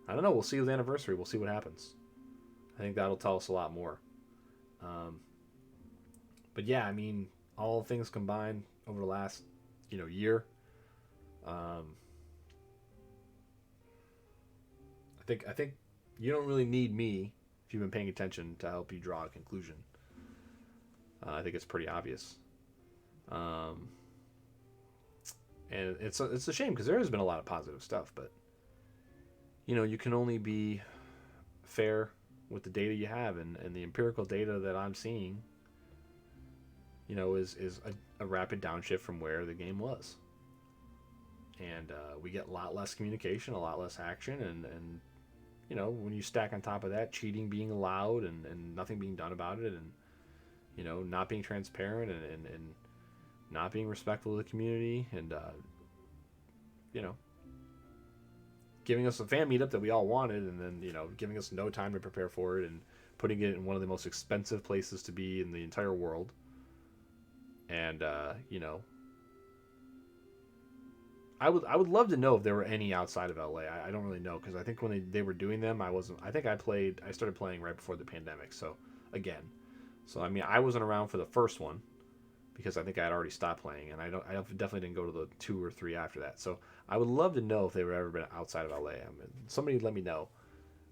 I don't know. We'll see with the anniversary. We'll see what happens. I think that'll tell us a lot more. But yeah, I mean, all things combined over the last year, I think you don't really need me, if you've been paying attention, to help you draw a conclusion. I think it's pretty obvious. And it's a shame, because there has been a lot of positive stuff, but you can only be fair with the data you have, and the empirical data that I'm seeing, is a rapid downshift from where the game was. And we get a lot less communication, a lot less action, and when you stack on top of that cheating being allowed and nothing being done about it, and not being transparent, and not being respectful of the community, and you know giving us a fan meetup that we all wanted, and then giving us no time to prepare for it, and putting it in one of the most expensive places to be in the entire world. And I would love to know if there were any outside of LA. I don't really know, because I think when they were doing them, I think I started playing right before the pandemic. So again, I mean, I wasn't around for the first one, because I think I had already stopped playing, and I definitely didn't go to the 2 or 3 after that. So I would love to know if they were ever been outside of LA. I mean, somebody let me know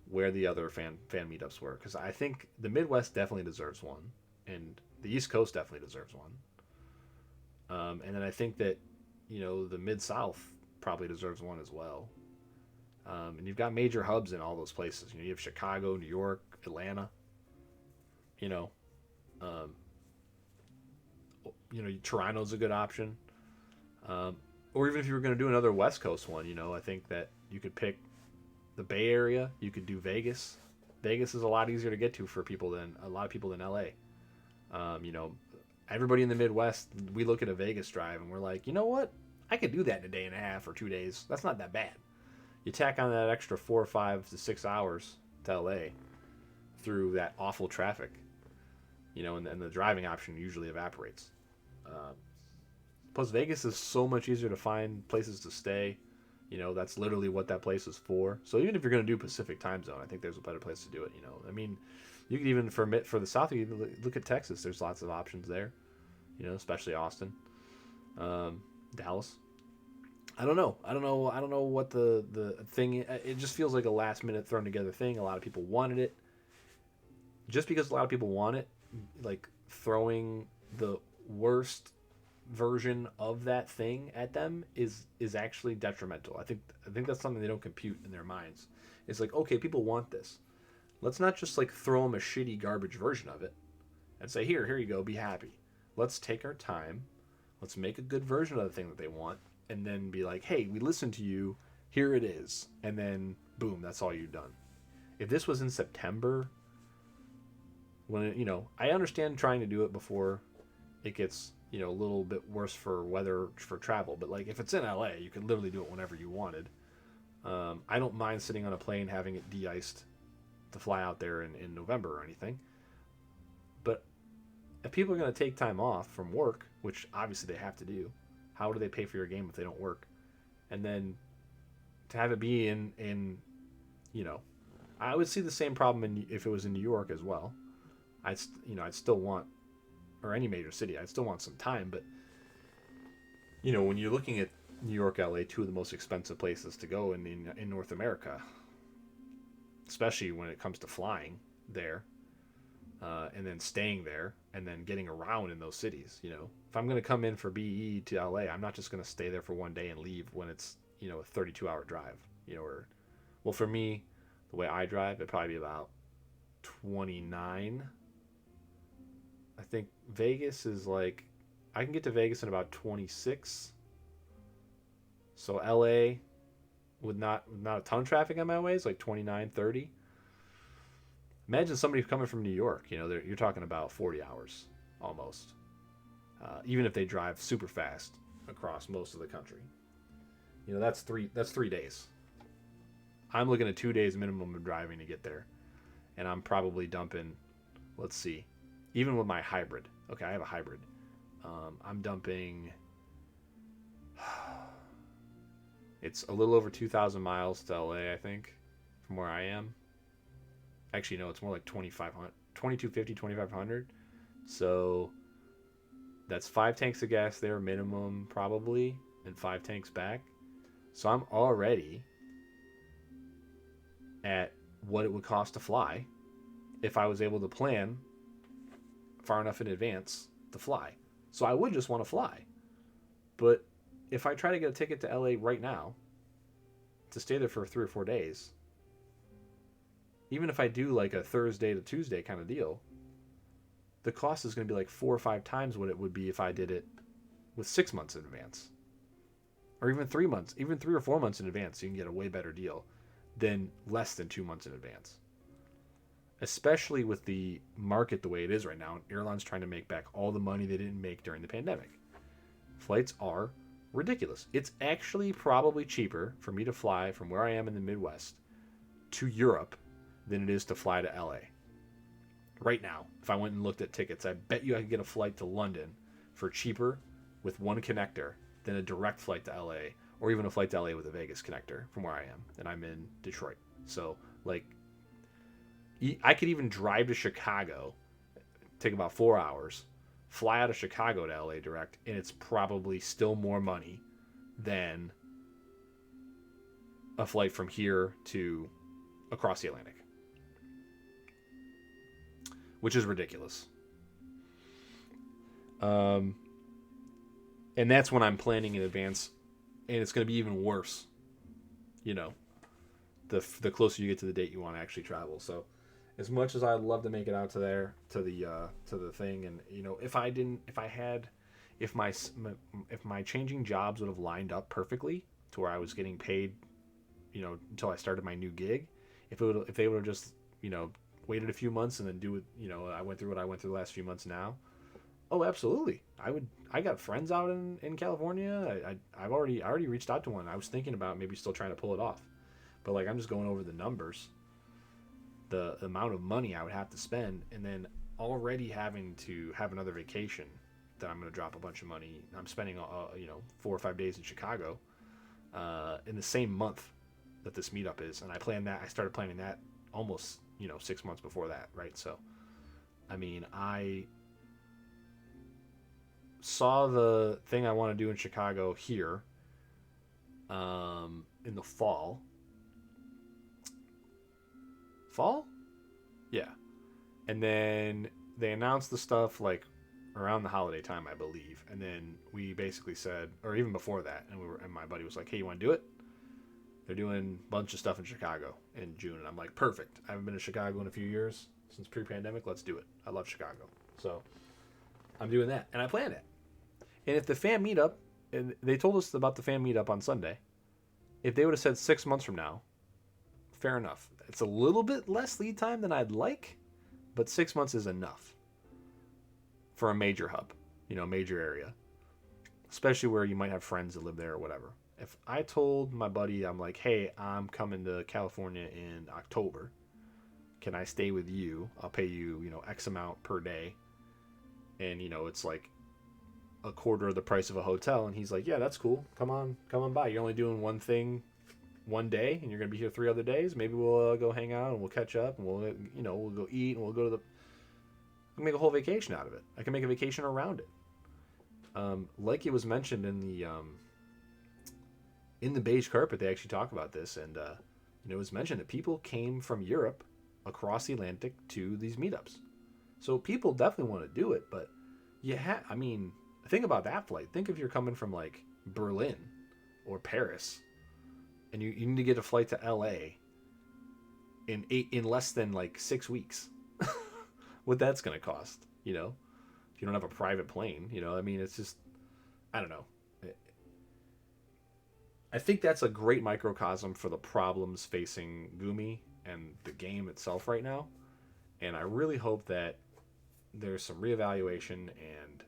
where the other fan meetups were, because I think the Midwest definitely deserves one, and the East Coast definitely deserves one. And then I think that the Mid South probably deserves one as well. And you've got major hubs in all those places. You have Chicago, New York, Atlanta. You know, um, Toronto's a good option. Or even if you were going to do another West Coast one, I think that you could pick the Bay Area. You could do Vegas. Vegas is a lot easier to get to for a lot of people than LA. Everybody in the Midwest, we look at a Vegas drive and we're like, you know what? I could do that in a day and a half or 2 days. That's not that bad. You tack on that extra 4 or 5 to 6 hours to LA through that awful traffic, and the driving option usually evaporates. Plus, Vegas is so much easier to find places to stay. That's literally what that place is for. So even if you're going to do Pacific time zone, I think there's a better place to do it. I mean, you could even for the South, you can look at Texas. There's lots of options there. Especially Austin, Dallas. I don't know what the thing. It just feels like a last minute thrown together thing. A lot of people wanted it. Just because a lot of people want it, like throwing the worst version of that thing at them is actually detrimental. I think that's something they don't compute in their minds. It's like, okay, people want this. Let's not just like throw them a shitty garbage version of it and say, here you go, be happy. Let's take our time. Let's make a good version of the thing that they want, and then be like, hey, we listened to you. Here it is. And then boom, that's all you've done. If this was in September, when I understand trying to do it before it gets a little bit worse for weather for travel, but like if it's in LA, you can literally do it whenever you wanted. I don't mind sitting on a plane having it de-iced to fly out there in November or anything. But if people are going to take time off from work, which obviously they have to do, how do they pay for your game if they don't work? And then to have it be in I would see the same problem if it was in New York as well. I'd still want, or any major city, I'd still want some time. But when you're looking at New York, LA, 2 of the most expensive places to go in North America, especially when it comes to flying there, and then staying there, and then getting around in those cities. If I'm going to come in for BE to LA, I'm not just going to stay there for 1 day and leave when it's a 32-hour drive. Well, for me, the way I drive, it'd probably be about 29. I think Vegas is like, I can get to Vegas in about 26. So LA with not a ton of traffic on my way is like 29, 30. Imagine somebody coming from New York. You're talking about 40 hours almost. Even if they drive super fast across most of the country. That's 3 days. I'm looking at 2 days minimum of driving to get there. And I'm probably dumping, let's see, even with my hybrid. Okay, I have a hybrid. I'm dumping, it's a little over 2,000 miles to LA, I think, from where I am. Actually, no, it's more like 2,500, 2,250, 2,500. So that's 5 tanks of gas there minimum, probably, and 5 tanks back. So I'm already at what it would cost to fly if I was able to plan far enough in advance to fly. So I would just want to fly. But if I try to get a ticket to LA right now to stay there for 3 or 4 days, even if I do like a Thursday to Tuesday kind of deal, the cost is going to be like 4 or 5 times what it would be if I did it with 6 months in advance, or even 3 months, even 3 or 4 months in advance. You can get a way better deal than less than 2 months in advance. Especially with the market the way it is right now, airlines trying to make back all the money they didn't make during the pandemic. Flights are ridiculous. It's actually probably cheaper for me to fly from where I am in the Midwest to Europe than it is to fly to LA. Right now, if I went and looked at tickets, I bet you I could get a flight to London for cheaper with one connector than a direct flight to LA, or even a flight to LA with a Vegas connector from where I am, and I'm in Detroit. So, like, I could even drive to Chicago, take about 4 hours, fly out of Chicago to LA direct, and it's probably still more money than a flight from here to across the Atlantic, which is ridiculous. And that's when I'm planning in advance, and it's going to be even worse, you know, the closer you get to the date you want to actually travel. So, as much as I'd love to make it out to there, to the thing, and you know, if my changing jobs would have lined up perfectly to where I was getting paid, you know, until I started my new gig, if they would have just, you know, waited a few months and then do it, you know, I went through what I went through the last few months now. Oh, absolutely. I got friends out in California. I already reached out to one. I was thinking about maybe still trying to pull it off, but like I'm just going over the numbers. The amount of money I would have to spend, and then already having to have another vacation that I'm going to drop a bunch of money. I'm spending, you know, 4 or 5 days in Chicago in the same month that this meetup is, and I started planning that almost, you know, 6 months before that, right? So, I mean, I saw the thing I want to do in Chicago here in the fall. Yeah. And then they announced the stuff like around the holiday time, I believe. And then we basically said, or even before that, and my buddy was like, "Hey, you want to do it?" They're doing a bunch of stuff in Chicago in June, and I'm like, "Perfect. I haven't been to Chicago in a few years since pre-pandemic. Let's do it. I love Chicago." So I'm doing that, and I planned it. And if the fan meetup, and they told us about the fan meetup on Sunday, if they would have said 6 months from now, fair enough. It's a little bit less lead time than I'd like, but 6 months is enough for a major hub, you know, major area, especially where you might have friends that live there or whatever. If I told my buddy, I'm like, "Hey, I'm coming to California in October. Can I stay with you? I'll pay you, you know, X amount per day." And, you know, it's like a quarter of the price of a hotel. And he's like, "Yeah, that's cool. Come on by. You're only doing one thing one day, and you're going to be here 3 other days. Maybe we'll go hang out and we'll catch up, and we'll go eat, and we'll go to the, I can make a whole vacation out of it. I can make a vacation around it." Like it was mentioned in the beige carpet, they actually talk about this, and it was mentioned that people came from Europe across the Atlantic to these meetups. So people definitely want to do it, but I mean, think about that flight. Think if you're coming from like Berlin or Paris, and you need to get a flight to LA in less than like 6 weeks. What that's going to cost, you know, if you don't have a private plane, you know, I mean, it's just, I don't know. I think that's a great microcosm for the problems facing Gumi and the game itself right now. And I really hope that there's some reevaluation and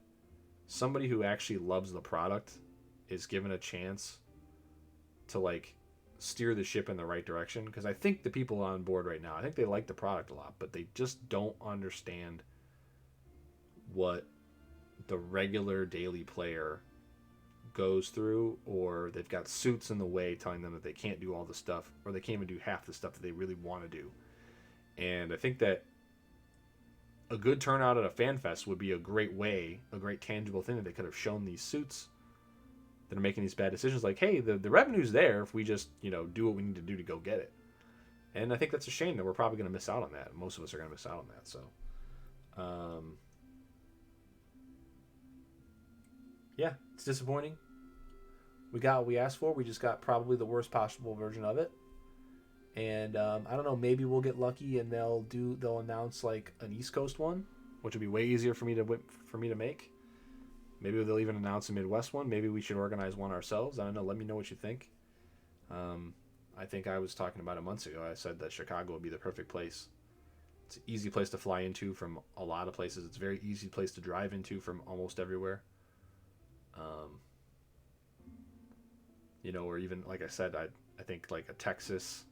somebody who actually loves the product is given a chance to like steer the ship in the right direction, because I think the people on board right now, I think they like the product a lot, but they just don't understand what the regular daily player goes through, or they've got suits in the way telling them that they can't do all the stuff, or they can't even do half the stuff that they really want to do. And I think that a good turnout at a fan fest would be a great tangible thing that they could have shown these suits that are making these bad decisions, like, hey, the revenue's there if we just, you know, do what we need to do to go get it. And I think that's a shame that we're probably going to miss out on that. Most of us are going to miss out on that. So, yeah, it's disappointing. We got what we asked for. We just got probably the worst possible version of it. And I don't know, maybe we'll get lucky and they'll announce like an East Coast one, which would be way easier for me to make. Maybe they'll even announce a Midwest one. Maybe we should organize one ourselves. I don't know. Let me know what you think. I think I was talking about it months ago. I said that Chicago would be the perfect place. It's an easy place to fly into from a lot of places. It's a very easy place to drive into from almost everywhere. Or even, like I said, I think like a Texas,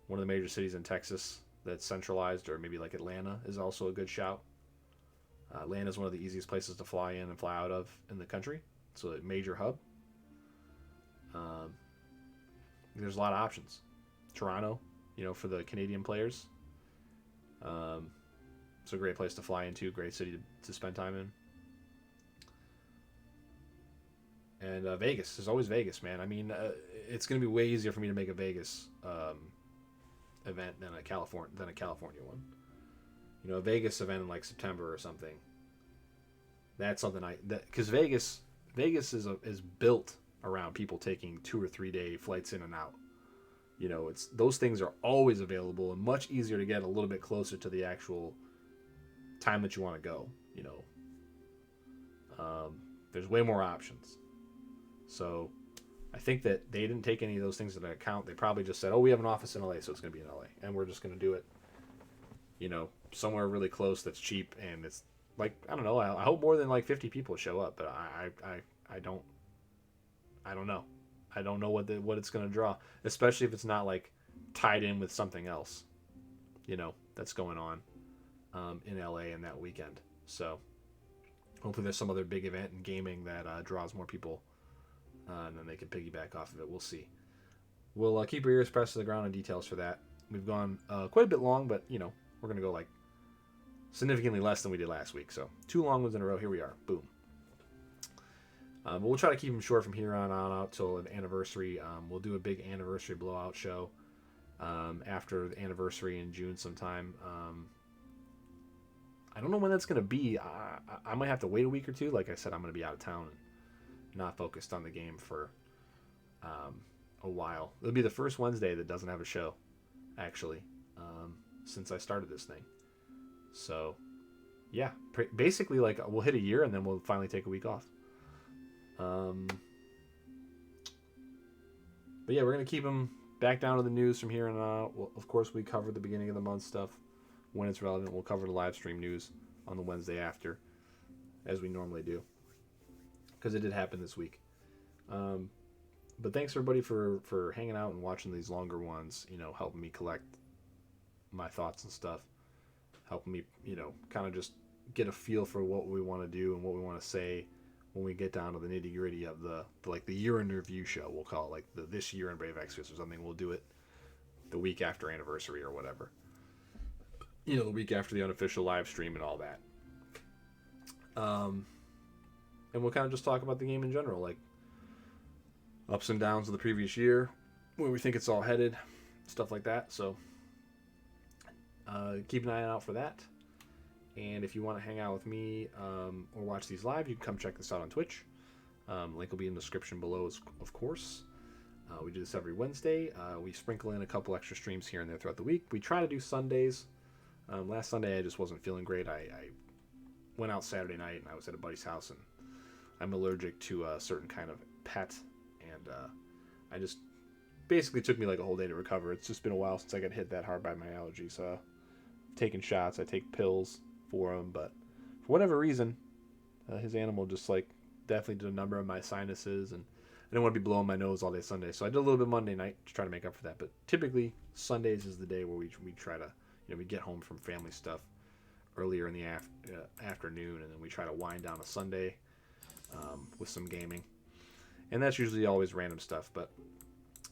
one of the major cities in Texas that's centralized, or maybe like Atlanta is also a good shout. Atlanta is one of the easiest places to fly in and fly out of in the country. It's a major hub. There's a lot of options. Toronto, for the Canadian players. It's a great place to fly into, great city to spend time in. And Vegas. There's always Vegas, man. I mean, it's going to be way easier for me to make a Vegas event than a California one. A Vegas event in like September or something. That's something because Vegas is built around people taking 2 or 3 day flights in and out. It's those things are always available and much easier to get a little bit closer to the actual time that you want to go. There's way more options. So I think that they didn't take any of those things into account. They probably just said, "Oh, we have an office in LA, so it's going to be in LA, and we're just going to do it, somewhere really close that's cheap." And it's like, I don't know. I hope more than like 50 people show up, but I don't know. I don't know what it's going to draw, especially if it's not like tied in with something else, that's going on in LA in that weekend. So hopefully there's some other big event in gaming that draws more people, and then they can piggyback off of it. We'll see. We'll keep your ears pressed to the ground on details for that. We've gone quite a bit long, but we're going to go like significantly less than we did last week. So 2 long ones in a row. Here we are. Boom. But we'll try to keep them short from here on out till an anniversary. We'll do a big anniversary blowout show after the anniversary in June sometime. I don't know when that's going to be. I might have to wait a week or two. Like I said, I'm going to be out of town and not focused on the game for a while. It'll be the first Wednesday that doesn't have a show, actually, since I started this thing. So, yeah, basically, like, we'll hit a year and then we'll finally take a week off. But yeah, we're going to keep them back down to the news from here on out. Well, of course, we cover the beginning of the month stuff when it's relevant. We'll cover the live stream news on the Wednesday after, as we normally do, because it did happen this week. But thanks everybody for hanging out and watching these longer ones, helping me collect my thoughts and stuff, helping me, kind of just get a feel for what we want to do and what we want to say when we get down to the nitty gritty of the year in review show. We'll call it like this year in Brave Exvius or something. We'll do it the week after anniversary or whatever. The week after the unofficial live stream and all that. And we'll kind of just talk about the game in general, like ups and downs of the previous year, where we think it's all headed, stuff like that. So keep an eye out for that. And if you want to hang out with me or watch these live, you can come check this out on Twitch. Link will be in the description below, of course. We do this every Wednesday. We sprinkle in a couple extra streams here and there throughout the week. We try to do Sundays. Last Sunday I just wasn't feeling great. I went out Saturday night and I was at a buddy's house, and I'm allergic to a certain kind of pet, and I just basically took me like a whole day to recover. It's just been a while since I got hit that hard by my allergies. Taking shots, I take pills for him, but for whatever reason, his animal just like definitely did a number of my sinuses, and I didn't want to be blowing my nose all day Sunday, so I did a little bit Monday night to try to make up for that. But typically Sundays is the day where we try to, we get home from family stuff earlier in the afternoon, and then we try to wind down a Sunday with some gaming, and that's usually always random stuff. But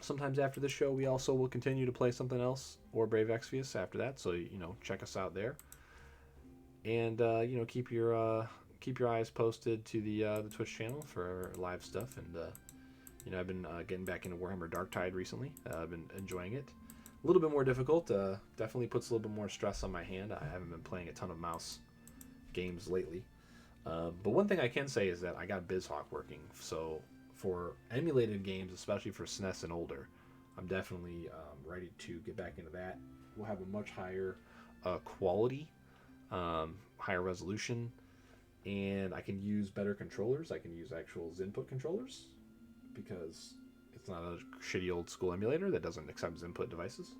sometimes after the show, we also will continue to play something else or Brave Exvius after that. So check us out there, and keep your eyes posted to the Twitch channel for live stuff. And I've been getting back into Warhammer Darktide recently. I've been enjoying it. A little bit more difficult. Definitely puts a little bit more stress on my hand. I haven't been playing a ton of mouse games lately. But one thing I can say is that I got BizHawk working. So for emulated games, especially for SNES and older, I'm definitely ready to get back into that. We'll have a much higher quality, higher resolution, and I can use better controllers. I can use actual input controllers because it's not a shitty old school emulator that doesn't accept input devices.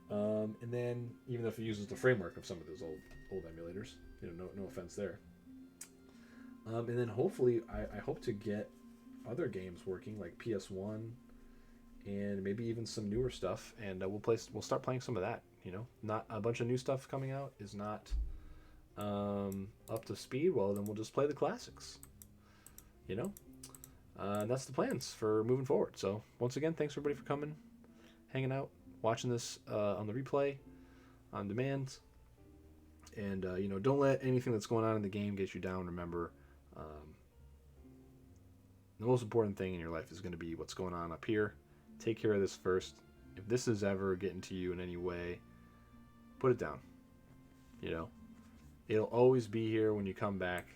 And then even if it uses the framework of some of those old emulators, no offense there. And then hopefully I hope to get other games working like PS1 and maybe even some newer stuff, and we'll start playing some of that. Not a bunch of new stuff coming out is not up to speed. Well, then we'll just play the classics. And that's the plans for moving forward. So once again, thanks everybody for coming, hanging out, watching this on the replay, on demand. And don't let anything that's going on in the game get you down. Remember, the most important thing in your life is going to be what's going on up here. Take care of this first. If this is ever getting to you in any way, put it down. It'll always be here when you come back,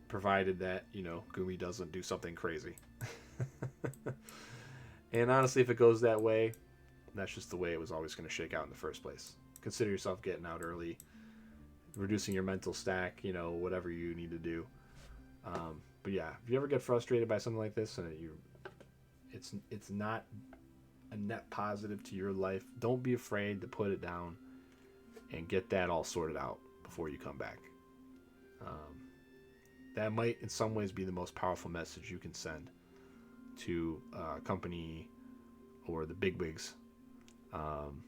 provided that Gumi doesn't do something crazy. And honestly, if it goes that way, that's just the way it was always going to shake out in the first place. Consider yourself getting out early, reducing your mental stack, whatever you need to do. But yeah, if you ever get frustrated by something like this and it's not a net positive to your life, don't be afraid to put it down and get that all sorted out before you come back. That might in some ways be the most powerful message you can send to a company or the bigwigs. And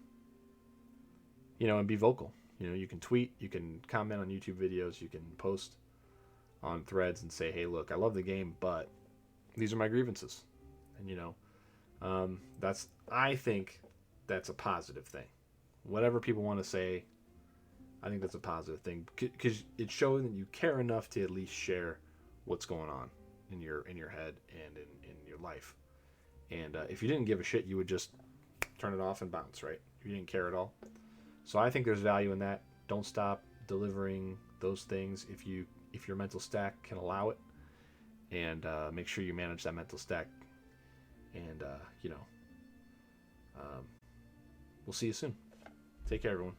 be vocal. You can tweet, you can comment on YouTube videos, you can post on threads and say, hey, look, I love the game, but these are my grievances. And I think that's a positive thing. Whatever people want to say, I think that's a positive thing because it's showing that you care enough to at least share what's going on in your head and in your life. And if you didn't give a shit, you would just turn it off and bounce, right? If you didn't care at all. So I think there's value in that. Don't stop delivering those things if your mental stack can allow it, and make sure you manage that mental stack. And we'll see you soon. Take care, everyone.